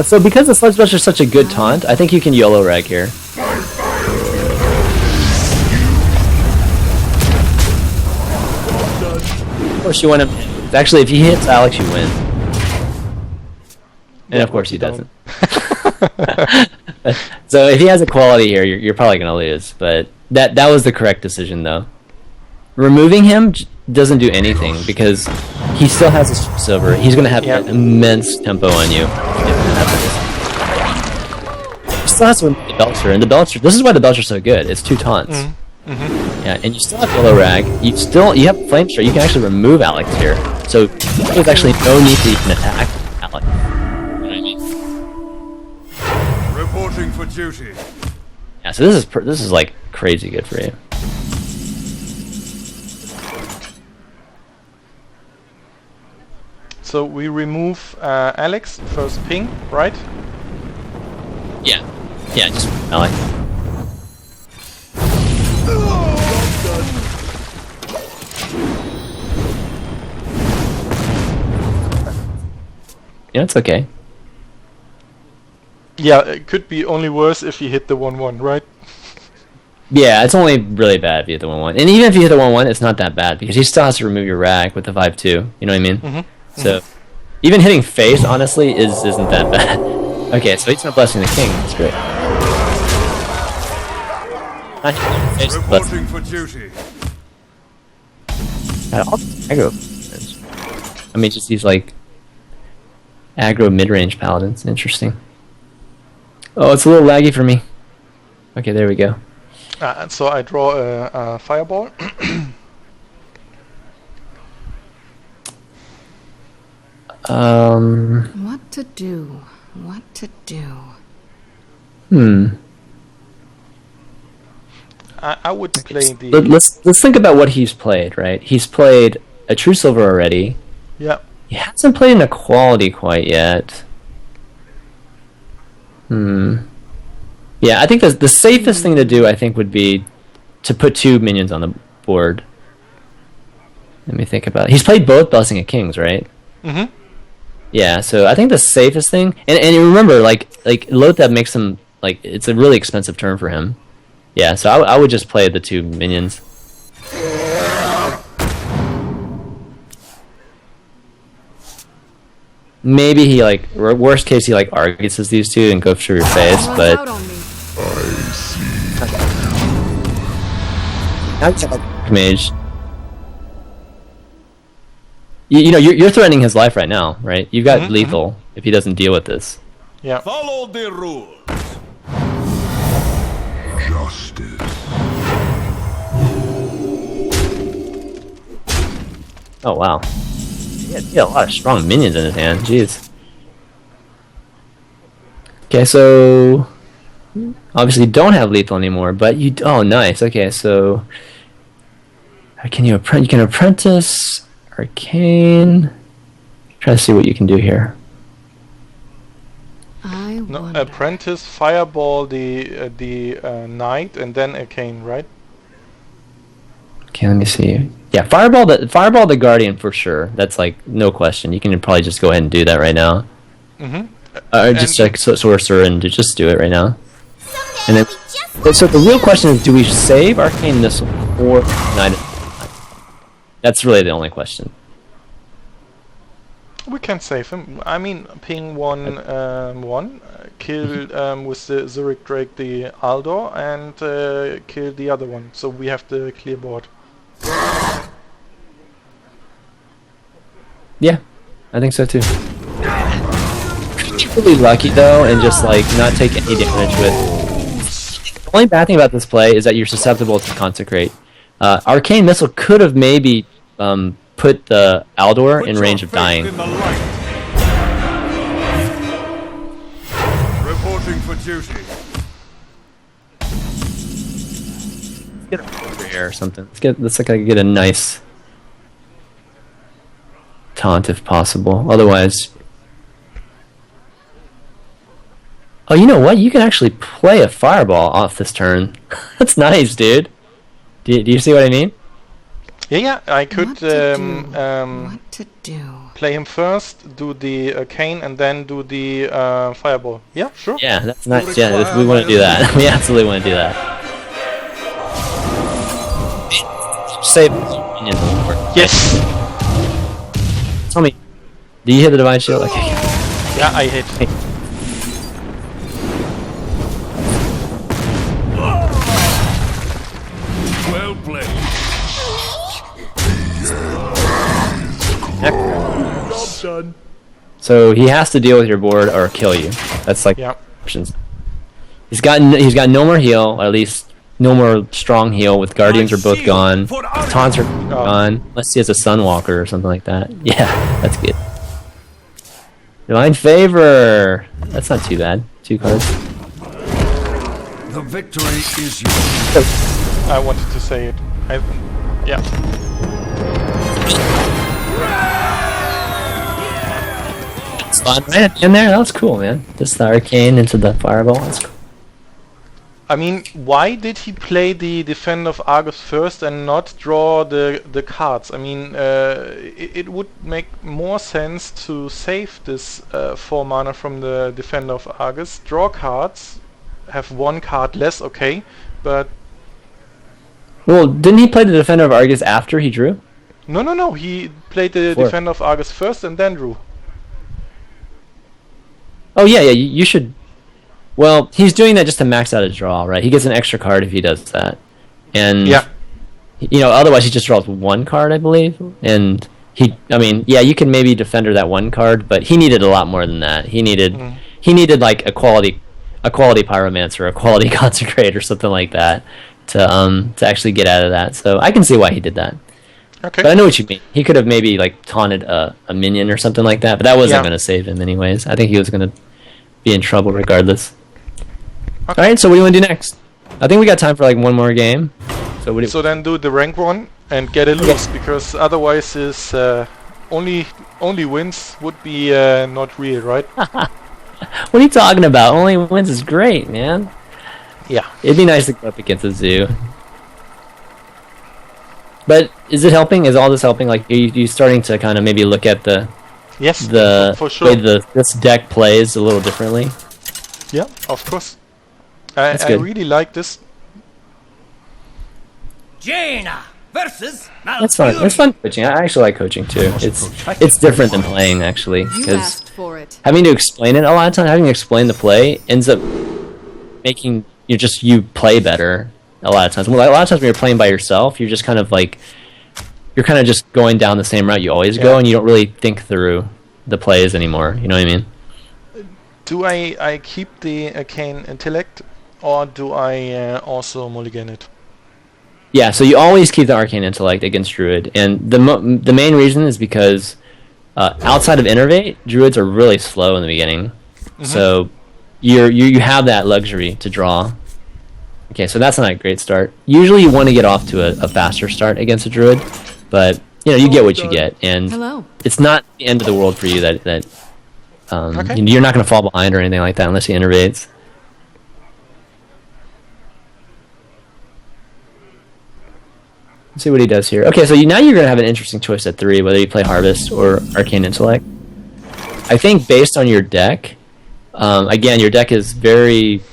So because the Sludge Belcher is such a good taunt, I think you can YOLO Rag here. Of course, you want him. Actually, if he hits Alex, you win. And of course, he doesn't. So if he has a quality here, you're probably gonna lose. But that was the correct decision, though. Removing him doesn't do anything because he still has his silver. He's gonna have an immense tempo on you. He still has to win the Belcher, and the Belcher. This is why the Belcher's so good. It's 2 taunts. Yeah, and you still have Yellow Rag. You have Flame Strike. You can actually remove Alex here. So there's actually no need to even attack Alex. You know what I mean? Reporting for duty. Yeah. So this is like crazy good for you. So we remove Alex, first ping, right? Yeah. Yeah. Just Alex. Yeah, it's okay. Yeah, it could be only worse if you hit the 1/1, right? Yeah, it's only really bad if you hit the 1/1. And even if you hit the 1/1, it's not that bad because he still has to remove your rag with the 5/2. You know what I mean? So even hitting face, honestly, isn't that bad. Okay, so he's not blessing the king. That's great. Reporting for duty. Aggro. I mean, just these like aggro mid-range paladins. Interesting. Oh, it's a little laggy for me. Okay, there we go. And so I draw a fireball. What to do? What to do? I would play the Let's think about what he's played. Right, he's played a True Silver already. yeah. He hasn't played an Equality quite yet. Yeah, I think the safest thing to do, I think, would be to put 2 minions on the board. Let me think about it. He's played both Blessing of Kings, right? Mhm. Yeah, so I think the safest thing, and remember, like Lothab makes him like it's a really expensive turn for him. Yeah, so I would just play the 2 minions. Maybe he like worst case he like argues these 2 and goes through your face, Runs but out on me. Now he's like Mage. You know, you're threatening his life right now, right? You've got lethal if he doesn't deal with this. Yeah. Follow the rules. Justice. Oh wow. He had a lot of strong minions in his hand. Jeez. Okay, so obviously you don't have lethal anymore, but you. Oh, nice. Okay, so can you apprentice arcane? Try to see what you can do here. No, wonder. apprentice, fireball, the knight, and then arcane, right? Okay, let me see. Yeah, fireball the guardian for sure. That's like no question. You can probably just go ahead and do that right now. Just check sorcerer and just do it right now. And then, so the real question is, do we save arcane missile or knight? That's really the only question. We can save him. I mean, ping one, kill with the Zurich Drake the Aldor, and kill the other one. So we have the clear board. Yeah, I think so too. Really lucky though, and just like not take any damage with. The only bad thing about this play is that you're susceptible to consecrate. Arcane missile could have maybe put the Aldor in range of dying. Reporting for duty. Let's get over here or something. Let's like get a nice taunt if possible. Otherwise. Oh, you know what? You can actually play a fireball off this turn. That's nice, dude. Do you see what I mean? Yeah, I could What to do? play him first, do the arcane, and then do the fireball. Yeah, sure. Yeah, that's nice. Yeah, we want to do that. We absolutely want to do that. Save minions on the board. Yes. Tell me, do you hit the divine shield? Okay. Yeah, I hit. Well played. Job done. So he has to deal with your board or kill you. That's like options. He's got no more heal, or at least no more strong heal. With guardians are both gone. His taunts are gone. Unless he has a sunwalker or something like that. Yeah, that's good. Divine favor. That's not too bad. 2 cards. The victory is yours. I wanted to say it. Yeah. It's fun. Right in there. That was cool, man. Just the arcane into the fireball. That's cool. I mean, why did he play the Defender of Argus first and not draw the cards? I mean, it would make more sense to save this 4 mana from the Defender of Argus, draw cards, have 1 card less, okay, but... Well, didn't he play the Defender of Argus after he drew? No, he played the Defender of Argus first and then drew. Oh yeah, you should... Well, he's doing that just to max out his draw, right? He gets an extra card if he does that. And, you know, otherwise he just draws 1 card, I believe. And I mean, yeah, you can maybe Defender that 1 card, but he needed a lot more than that. He needed like a quality Pyromancer, a quality Consecrate or something like that to actually get out of that. So I can see why he did that. Okay. But I know what you mean. He could have maybe like taunted a minion or something like that, but that wasn't going to save him anyways. I think he was going to be in trouble regardless. Okay. All right, so what do you want to do next? I think we got time for like 1 more game. So then do the rank 1 and get it loose, because otherwise his only wins would be not real, right? What are you talking about? Only wins is great, man. Yeah. It'd be nice to go up against a zoo. But is it helping? Is all this helping? Like, are you starting to kind of maybe look at the for sure. way this deck plays a little differently? Yeah, of course. I really like this. Jaina versus That's fun. It's fun coaching. I actually like coaching too. It's different than playing actually, because having to explain it a lot of times, having to explain the play ends up making you play better a lot of times. Well, a lot of times when you're playing by yourself, you're just kind of like you're kind of just going down the same route you always go, and you don't really think through the plays anymore. You know what I mean? Do I keep the Arcane Intellect, or do I also mulligan it? Yeah, so you always keep the Arcane Intellect against Druid, and the main reason is because outside of Innervate, Druids are really slow in the beginning, so you have that luxury to draw. Okay, so that's not a great start. Usually you want to get off to a faster start against a Druid, but you get what you get, and it's not the end of the world for you that you're not going to fall behind or anything like that unless he innervates. Let's see what he does here. Okay, so now you're going to have an interesting choice at 3, whether you play Harvest or Arcane Intellect. I think based on your deck, again, your deck is very,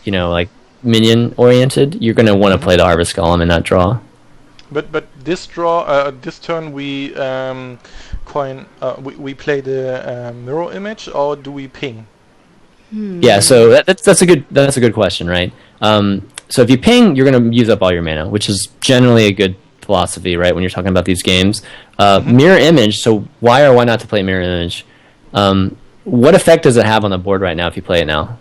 like minion oriented. You're going to want to play the Harvest Golem and not draw. But this turn we we play the mirror image, or do we ping? Yeah, so that's a good question, right? So if you ping, you're going to use up all your mana, which is generally a good philosophy, right? When you're talking about these games, mirror image. So why not to play mirror image? What effect does it have on the board right now if you play it now?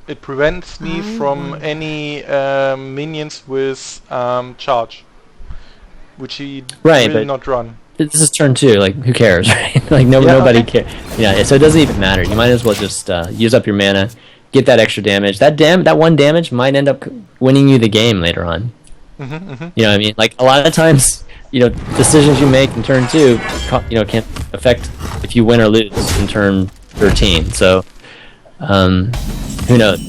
It prevents me from any minions with charge, which he will not run. This is turn 2. Like, who cares, right? Like, nobody cares. Yeah, so it doesn't even matter. You might as well just use up your mana, get that extra damage. That one damage might end up winning you the game later on. You know what I mean? Like, a lot of times, decisions you make in turn 2, can affect if you win or lose in turn 13. So, who knows?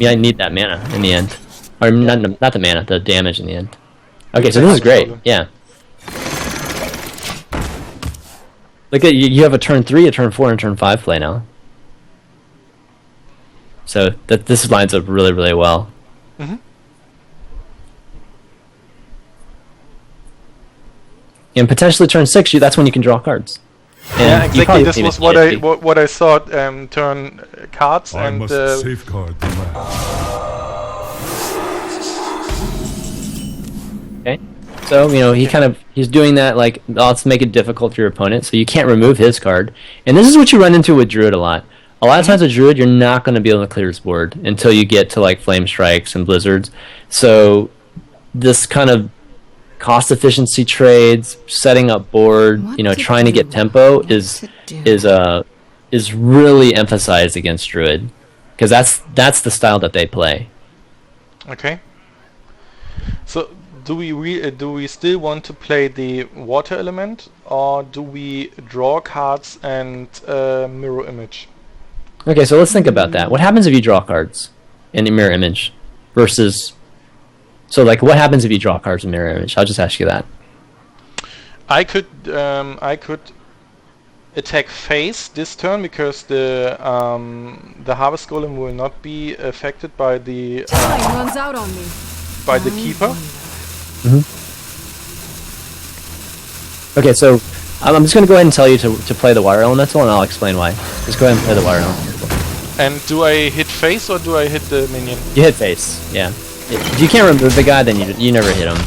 I need that mana in the end, or not the mana, the damage in the end. Okay, so this is great. Yeah. Look at you have a turn 3, a turn 4, and a turn 5 play now. So this lines up really, really well. And potentially turn 6, that's when you can draw cards. And yeah, exactly. This was what I thought. Turn cards I and must safeguard the land. Okay. So he's doing that, like, let's make it difficult for your opponent, so you can't remove his card. And this is what you run into with Druid a lot. A lot of times with Druid, you're not going to be able to clear his board until you get to, like, Flame Strikes and Blizzards. So this kind of cost efficiency trades, setting up board, trying to get tempo is really emphasized against Druid, because that's the style that they play. Okay. So do we still want to play the water element, or do we draw cards and mirror image? Okay, so let's think about that. What happens if you draw cards in the mirror image versus... So, like, what happens if you draw cards in mirror image? I'll just ask you that. I could attack face this turn, because the Harvest Golem will not be affected by the Time runs out on me. by the keeper. Okay, so I'm just going to go ahead and tell you to play the water elemental, and I'll explain why. Just go ahead and play the water elemental. And do I hit face, or do I hit the minion? You hit face, yeah. If you can't remove the guy, then you never hit him.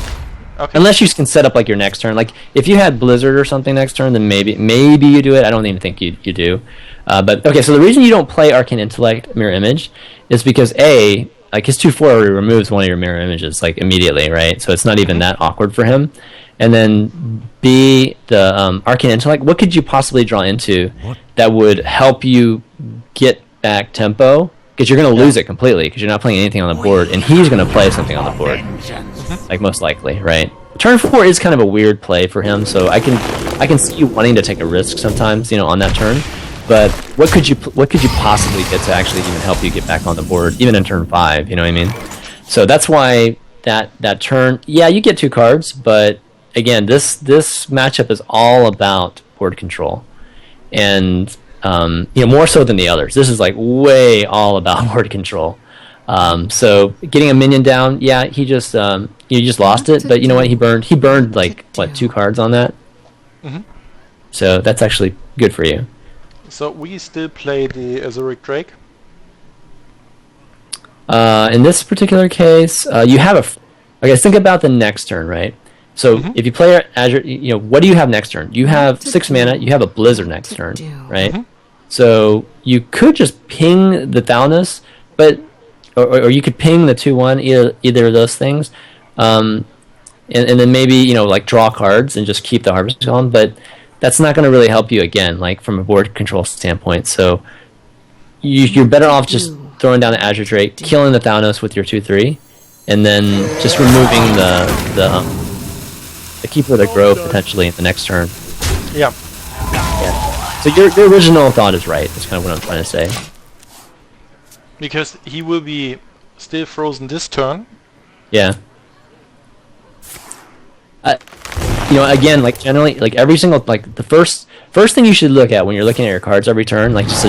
Okay. Unless you can set up, like, your next turn. Like, if you had Blizzard or something next turn, then maybe you do it. I don't even think you do. But okay, so the reason you don't play Arcane Intellect Mirror Image is because A, like, his 2/4 already removes one of your mirror images, like, immediately, right? So it's not even that awkward for him. And then B, the Arcane Intellect, what could you possibly draw into that would help you get back tempo? Because you're going to lose it completely, because you're not playing anything on the board, and he's going to play something on the board, like, most likely, right? Turn 4 is kind of a weird play for him, so I can see you wanting to take a risk sometimes, on that turn. But what could you possibly get to actually even help you get back on the board, even in turn 5? You know what I mean? So that's why that turn, yeah, you get 2 cards, but again, this matchup is all about board control, and more so than the others. This is, like, way all about board control. So getting a minion down, yeah, he just lost it, but you know what? He burned like, what, 2 cards on that. So that's actually good for you. So we still play the Azuric Drake. In this particular case, you have okay, think about the next turn, right? So if you play Azure, what do you have next turn? You have 6 mana. You have a Blizzard next turn, right? So you could just ping the Thalnos, but or you could ping the 2/1, either of those things, and then maybe like draw cards and just keep the Harvest going. But that's not going to really help you again, like from a board control standpoint. So you're better off just throwing down the Azure Drake, killing the Thalnos with your 2/3, and then just removing the Keeper of the Grove potentially in the next turn. Yeah. So your original thought is right. That's kind of what I'm trying to say. Because he will be still frozen this turn. Yeah. Again, like generally, like every single, like the first thing you should look at when you're looking at your cards every turn, like just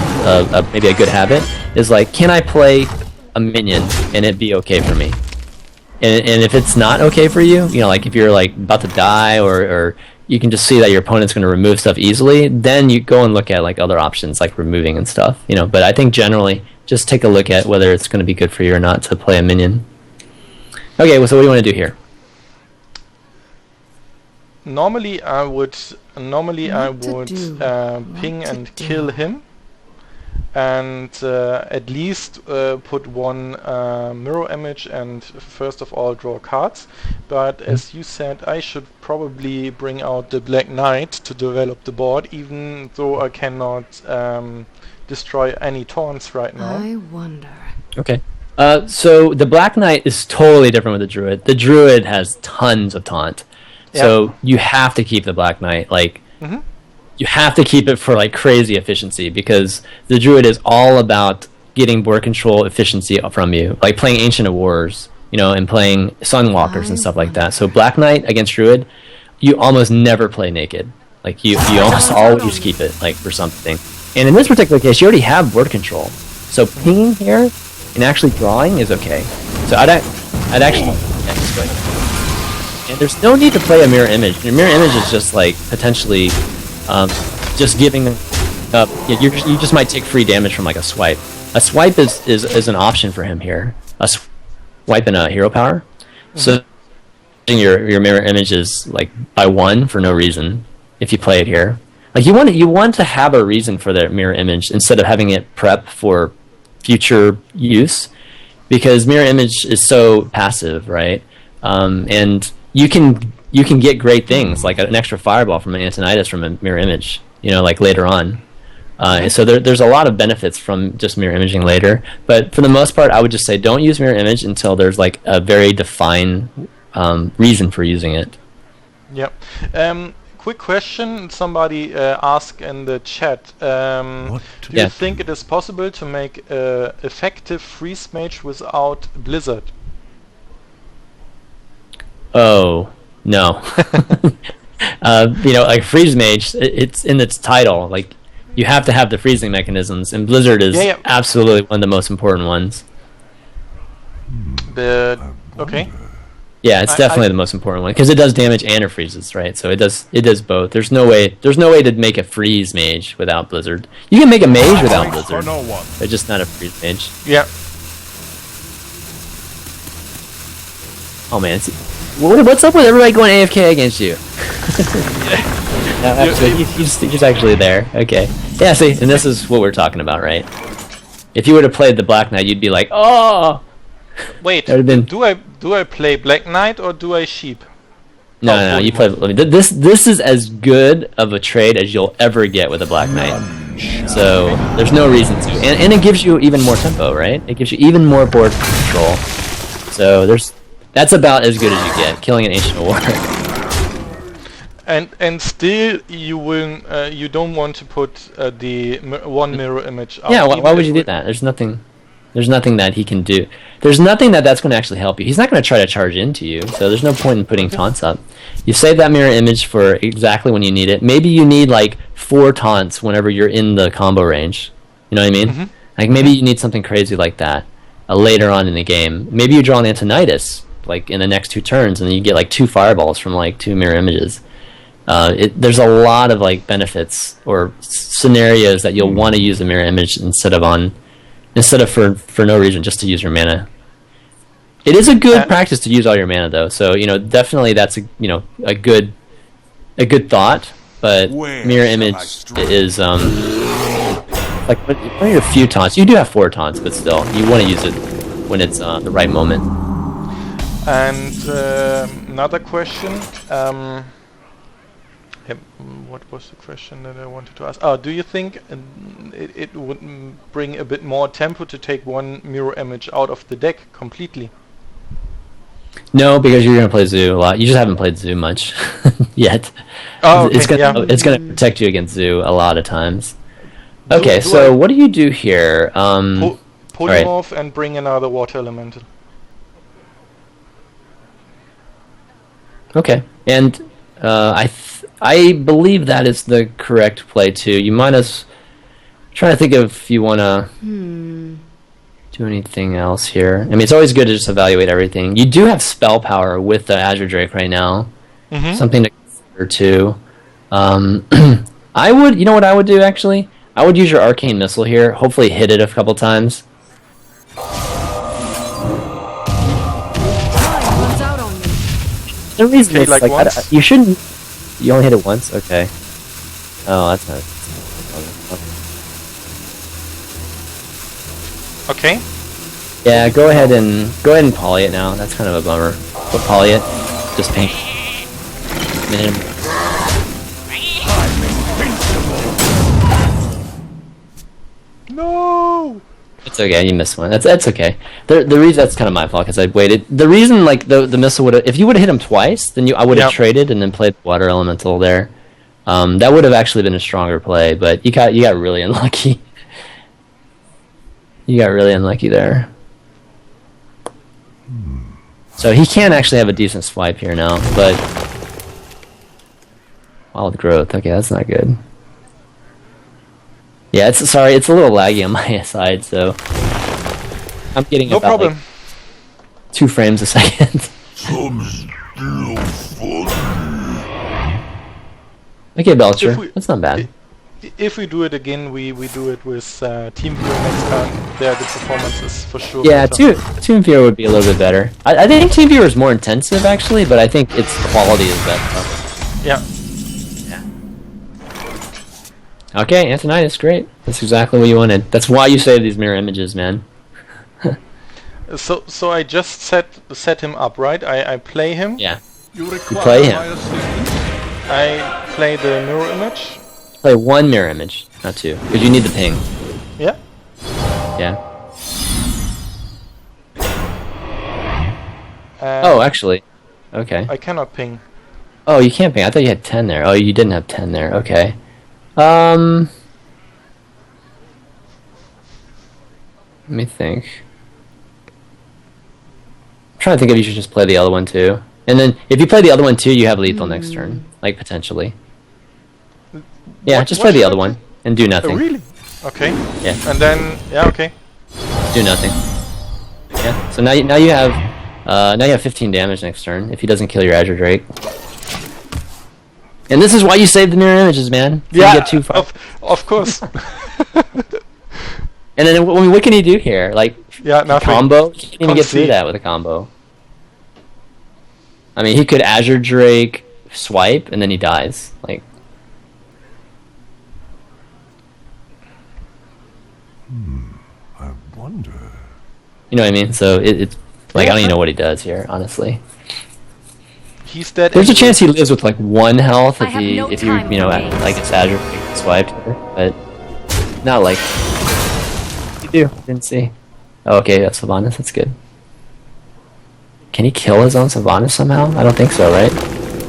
maybe a good habit, is like, can I play a minion and it be okay for me? And if it's not okay for you, like if you're like about to die or you can just see that your opponent's going to remove stuff easily, then you go and look at like other options like removing and stuff. But I think generally just take a look at whether it's going to be good for you or not to play a minion. Okay, well, so what do you want to do here? Normally I would ping and kill him, and at least put one mirror image and first of all draw cards. But as you said, I should probably bring out the Black Knight to develop the board, even though I cannot destroy any taunts right now. I wonder. Okay. So the Black Knight is totally different with the Druid. The Druid has tons of taunt. So you have to keep the Black Knight, like, you have to keep it for like crazy efficiency, because the Druid is all about getting board control efficiency from you, like playing Ancient of Wars, and playing Sunwalkers and stuff like that. So Black Knight against Druid, you almost never play naked. Like you almost always keep it like for something. And in this particular case, you already have board control. So pinging here and actually drawing is okay. So I'd actually. And there's no need to play a mirror image. Your mirror image is just like potentially just giving up. You just might take free damage from like a swipe. A swipe is an option for him here. A swipe in a hero power. So your mirror image is like by 1 for no reason if you play it here. Like you want to have a reason for that mirror image instead of having it prep for future use, because mirror image is so passive, right? And you can get great things like an extra fireball from an Antonidas from a mirror image, like later on. So there's a lot of benefits from just mirror imaging later. But for the most part, I would just say don't use mirror image until there's like a very defined reason for using it. Yep. Quick question. Somebody asked in the chat. Do you think it is possible to make effective freeze mage without Blizzard? Oh, no. Like Freeze Mage, it's in its title. Like, you have to have the freezing mechanisms, and Blizzard is absolutely one of the most important ones. Okay. Yeah, it's definitely the most important one, because it does damage and it freezes, right? So it does both. There's no way to make a Freeze Mage without Blizzard. You can make a Mage without Blizzard, but just not a Freeze Mage. Yeah. Oh man, what's up with everybody going AFK against you? No, he's actually there. Okay. Yeah, see, and this is what we're talking about, right? If you would have played the Black Knight, you'd be like, oh! Wait, do I play Black Knight or do I sheep? No, you play... This is as good of a trade as you'll ever get with a Black Knight. So, there's no reason to. And it gives you even more tempo, right? It gives you even more board control. So, that's about as good as you get, killing an Ancient War. And still you will you don't want to put the one mirror image out. Yeah, why would you do that? There's nothing that he can do. There's nothing that's going to actually help you. He's not going to try to charge into you, so there's no point in putting taunts up. You save that mirror image for exactly when you need it. Maybe you need like 4 taunts whenever you're in the combo range. You know what I mean? Like maybe you need something crazy like that later on in the game. Maybe you draw an Antonidas like in the next 2 turns, and then you get like 2 fireballs from like 2 mirror images. There's a lot of like benefits or scenarios that you'll want to use the mirror image instead of on instead of for no reason, just to use your mana. It is a good practice to use all your mana, though. So definitely that's a good thought. But Where mirror shall I image strike? is like one of your few taunts. You do have 4 taunts, but still, you want to use it when it's the right moment. And another question. What was the question that I wanted to ask? Oh, do you think it would bring a bit more tempo to take one mirror image out of the deck completely? No, because you're going to play Zoo a lot. You just haven't played Zoo much yet. Oh, okay, It's going to protect you against Zoo a lot of times. Do- Okay, do so I- what do you do here? Polymorph and bring another water elemental. Okay, and I believe that is the correct play too. You might as trying to think if you want to do anything else here. I mean, it's always good to just evaluate everything. You do have spell power with the Azure Drake right now. Something to consider too. I would, you know what I would do actually? I would use your Arcane Missile here. Hopefully hit it a couple times. Runs out on me. The reason Okay, it's like like once? you shouldn't. You only hit it once. Okay. Oh, that's not. Okay. Yeah, go ahead and poly it now. That's kind of a bummer. But poly it. Just paint. No. It's okay. You missed one. That's okay. The reason that's kind of my fault because I waited. The reason like the missile would have, if you would have hit him twice, then I would have Yep. traded and then played water elemental there. That would have actually been a stronger play, but you got really unlucky. You got really unlucky there. So he can actually have a decent swipe here now, but wild growth. Okay, that's not good. Yeah, it's a little laggy on my side, so I'm getting No about problem. like 2 frames a second. Okay, Belcher, If we- that's not bad. If we do it again, we do it with TeamViewer next time. There, the performance is for sure Yeah, better. TeamViewer would be a little bit better. I think TeamViewer is more intensive actually, but I think its quality is better. Yeah. Okay, Antonitis, great. That's exactly what you wanted. That's why you save these mirror images, man. So I just set him up, right? I play him. Yeah. You require play him. my assistance? I play the mirror image. Play 1 mirror image, not 2, because you need the ping. Yeah. Yeah. And Oh, actually. Okay. I cannot ping. Oh, you can't ping. I thought you had 10 there. Oh, you didn't have 10 there. Okay. Let me think. I'm trying to think if you should just play the other one too. And then if you play the other one too, you have lethal next turn, like potentially. Yeah, What- just what play the should other I one and do Oh, nothing. really? Okay. Yeah, And then okay. do nothing. Yeah. So now you have 15 damage next turn if he doesn't kill your Azure Drake. And this is why you save the mirror images, man. So you get too far. Of course. And then what can he do here? Like Yeah, nothing. combo? He can't even get through Concede. that with a combo. I mean, he could Azure Drake swipe and then he dies. Like, I wonder. you know what I mean? So it's like I don't even know what he does here, honestly. He's dead. There's a anyway. chance he lives with like 1 health I if have he no if you time you know for at, games. like it's Azure Drake swiped, but not like you do. Didn't see. Oh, okay, that's Sylvanas. That's good. Can he kill his own Sylvanas somehow? I don't think so, right?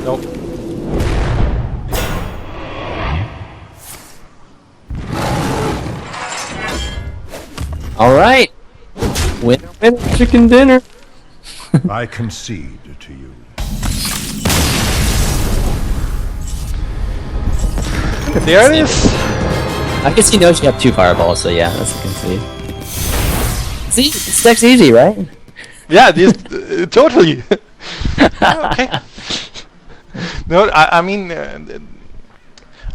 Nope. All right. Winner, winner, chicken dinner. I concede to you. There it is. I guess he knows you have 2 fireballs, so yeah, that's a concede. See, this deck's easy, right? Yeah, this totally. Okay. No, I mean,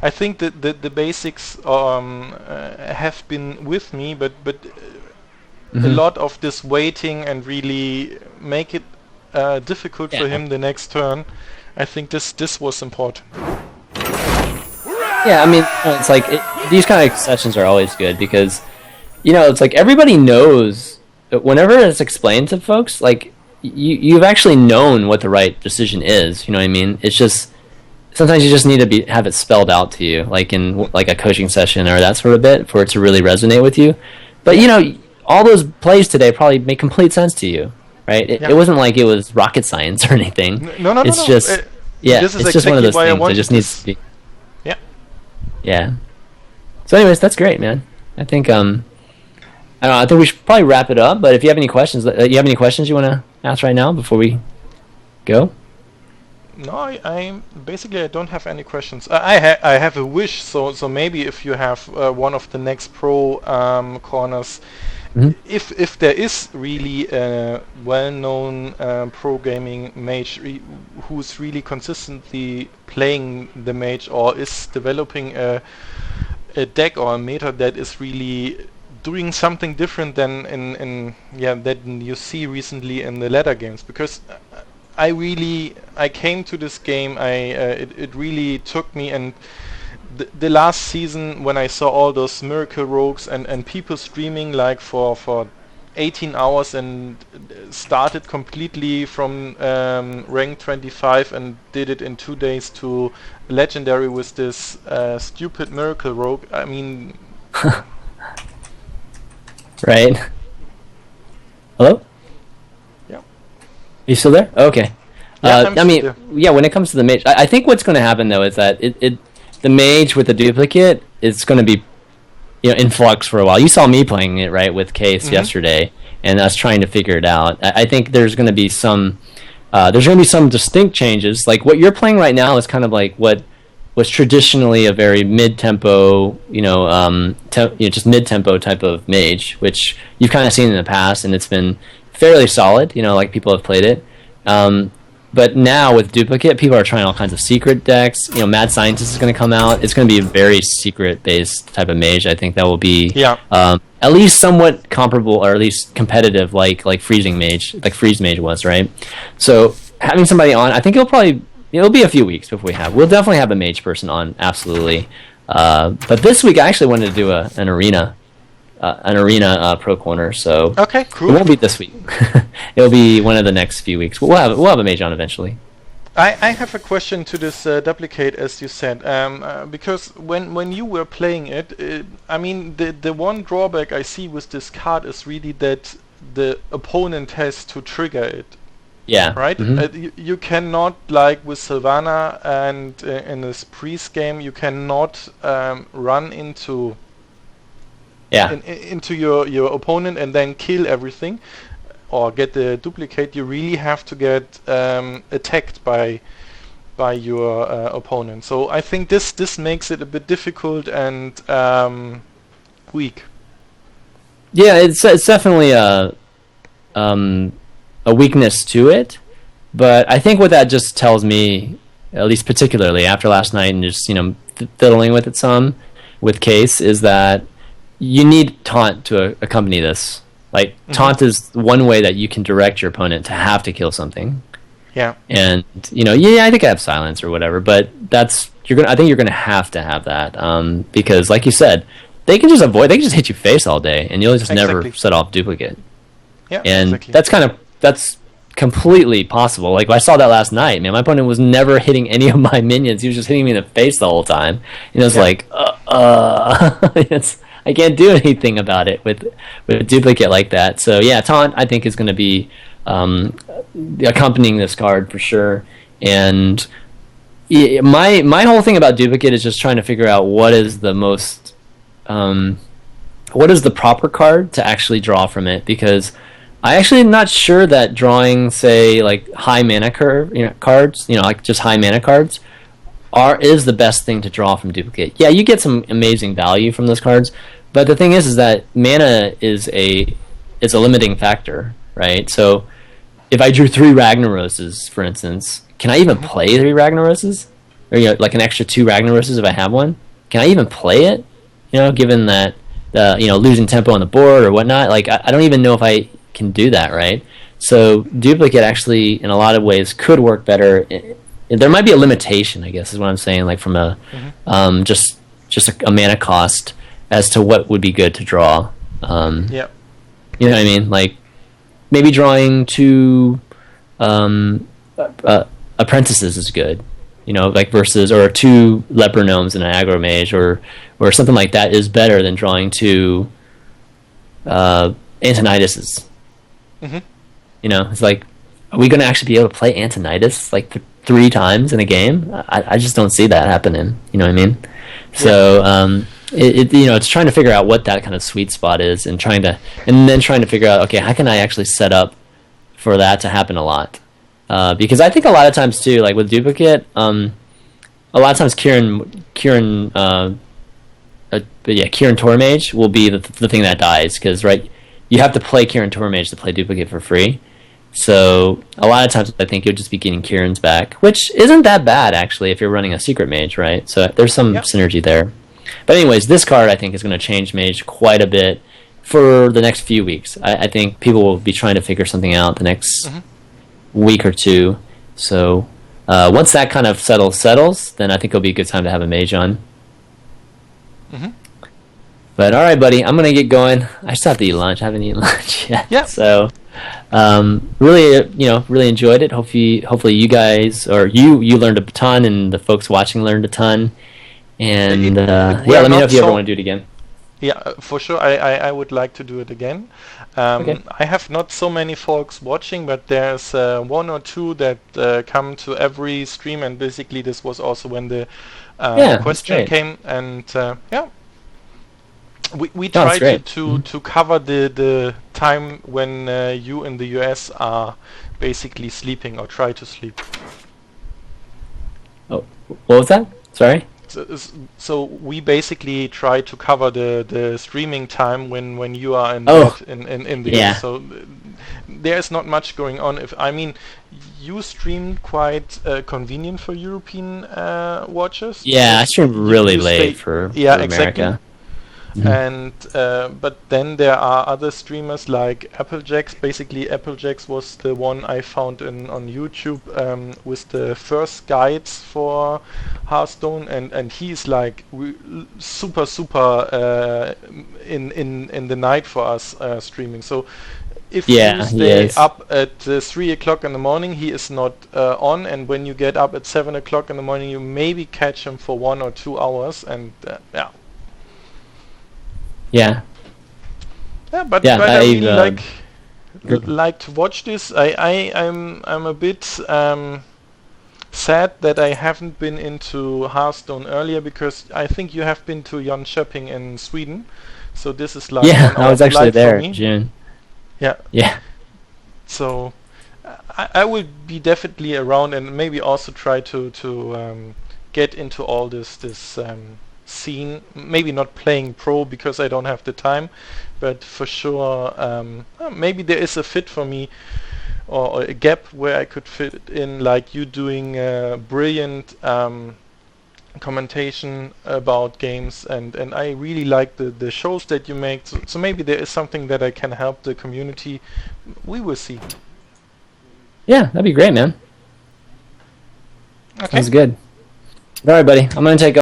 I think that the basics have been with me, but a lot of this waiting and really make it difficult for him the next turn. I think this was important. Yeah, I mean, it's like these kind of sessions are always good because, it's like everybody knows that whenever it's explained to folks, like you've actually known what the right decision is. You know what I mean? It's just sometimes you just need to have it spelled out to you, like in like a coaching session or that sort of bit, for it to really resonate with you. But all those plays today probably make complete sense to you, right? It wasn't like it was rocket science or anything. No. It's just it's just one of those things. It just needs to be. Yeah. So, anyways, that's great, man. I think I don't know. I think we should probably wrap it up. But if you have any questions, you want to ask right now before we go? No, I basically I don't have any questions. I have a wish. So maybe if you have one of the next pro corners, if there is really a well-known pro gaming mage who's really consistently playing the mage or is developing a deck or a meta that is really doing something different than that you see recently in the ladder games, because I came to this game, it really took me, and the last season when I saw all those miracle rogues and people streaming like for 18 hours and started completely from rank 25 and did it in 2 days to legendary with this stupid miracle rogue. I mean, right. Hello? Yeah. You still there? Okay. Yeah, I mean, when it comes to the mage, I think what's going to happen though is that the mage with the duplicate is going to be in flux for a while. You saw me playing it right with Case yesterday, and us trying to figure it out. I think there's going to be some distinct changes. Like what you're playing right now is kind of like what was traditionally a very mid-tempo, just mid-tempo type of mage, which you've kind of seen in the past, and it's been fairly solid. Like people have played it. But now with duplicate, people are trying all kinds of secret decks. Mad Scientist is going to come out. It's going to be a very secret-based type of mage. I think that will be at least somewhat comparable, or at least competitive, like Freezing Mage, like Freeze Mage was, right? So having somebody on, I think it'll be a few weeks before we'll definitely have a mage person on, absolutely. But this week I actually wanted to do an arena pro corner, so okay, cool. It won't be this week. It'll be one of the next few weeks. We'll have a mage on eventually. I have a question to this duplicate, as you said, because when you were playing it, I mean the one drawback I see with this card is really that the opponent has to trigger it. Yeah. Right. You cannot, like with Sylvana and in this priest game, you cannot run into. Into your opponent and then kill everything or get the duplicate. You really have to get attacked by your opponent. So I think this makes it a bit difficult and weak. Yeah, it's definitely a weakness to it, but I think what that just tells me, at least particularly after last night and just fiddling with it some with Case, is that you need taunt to accompany this. Like taunt is one way that you can direct your opponent to have to kill something. Yeah. And I think I have silence or whatever, but I think you're gonna have to have that because, like you said, they can just hit you face all day, and you'll just never set off duplicate. Yeah. And that's completely possible. Like I saw that last night, man. My opponent was never hitting any of my minions. He was just hitting me in the face the whole time. And it was like, I can't do anything about it with a duplicate like that. So yeah, taunt I think is going to be accompanying this card for sure. And my whole thing about duplicate is just trying to figure out what is the proper card to actually draw from it, because I actually am not sure that drawing, say, like high mana curve cards, like just high mana cards, is the best thing to draw from duplicate. Yeah, you get some amazing value from those cards, but the thing is that mana is a limiting factor, right? So if I drew 3 Ragnaroses, for instance, can I even play 3 Ragnaroses? Or like an extra 2 Ragnaroses if I have one? Can I even play it? Given that losing tempo on the board or whatnot. Like I don't even know if I can do that, right? So duplicate actually, in a lot of ways, could work better. There might be a limitation, I guess, is what I'm saying, like from a just a mana cost as to what would be good to draw. Yeah. You know what I mean? Like maybe drawing two apprentices is good. Like versus or two leper gnomes and an aggro mage or something like that is better than drawing two Antoniduses. It's like, are we going to actually be able to play Antonidas like 3 times in a game? I just don't see that happening. You know what I mean? So it's trying to figure out what that kind of sweet spot is, and then trying to figure out, okay, how can I actually set up for that to happen a lot? Because I think a lot of times too, like with duplicate, a lot of times Kieran Tormage will be the thing that dies, because you have to play Kieran Tormage to play duplicate for free. So a lot of times I think you'll just be getting Kieran's back, which isn't that bad actually if you're running a secret mage, right? So there's some synergy there. But anyways, this card I think is going to change Mage quite a bit for the next few weeks. I think people will be trying to figure something out the next week or two. So once that kind of settles, then I think it'll be a good time to have a Mage on. But all right, buddy, I'm gonna get going. I still have to eat lunch. I haven't eaten lunch yet. Yeah. So really enjoyed it. Hopefully you guys, or you learned a ton, and the folks watching learned a ton. And let me know if you ever want to do it again. Yeah, for sure. I would like to do it again. Okay. I have not so many folks watching, but there's 1 or 2 that come to every stream, and basically this was also when the question came, and we try to cover the time when you in the US are basically sleeping or try to sleep. Oh, what was that? Sorry. So we basically try to cover the streaming time when you are in bed in the US. So there's not much going on. You stream quite convenient for European watchers. Yeah, I stream really late for America. Exactly. And but then there are other streamers like Applejacks. Basically, Applejacks was the one I found on YouTube with the first guides for Hearthstone, and he's like super in the night for us streaming. So if you stay up at 3 o'clock in the morning, he is not on, and when you get up at 7 o'clock in the morning, you maybe catch him for 1 or 2 hours, and Yeah, but I really like to watch this. I'm a bit sad that I haven't been into Hearthstone earlier, because I think you have been to Jönköping in Sweden, so this is like I was actually there in June. Yeah. So I will be definitely around, and maybe also try to get into all this scene. Maybe not playing pro because I don't have the time, but for sure maybe there is a fit for me, or a gap where I could fit in, like you doing brilliant commentation about games, and I really like the shows that you make, so maybe there is something that I can help the community. We will see. Yeah, that'd be great, man. Okay. Sounds good. All right, buddy, I'm gonna take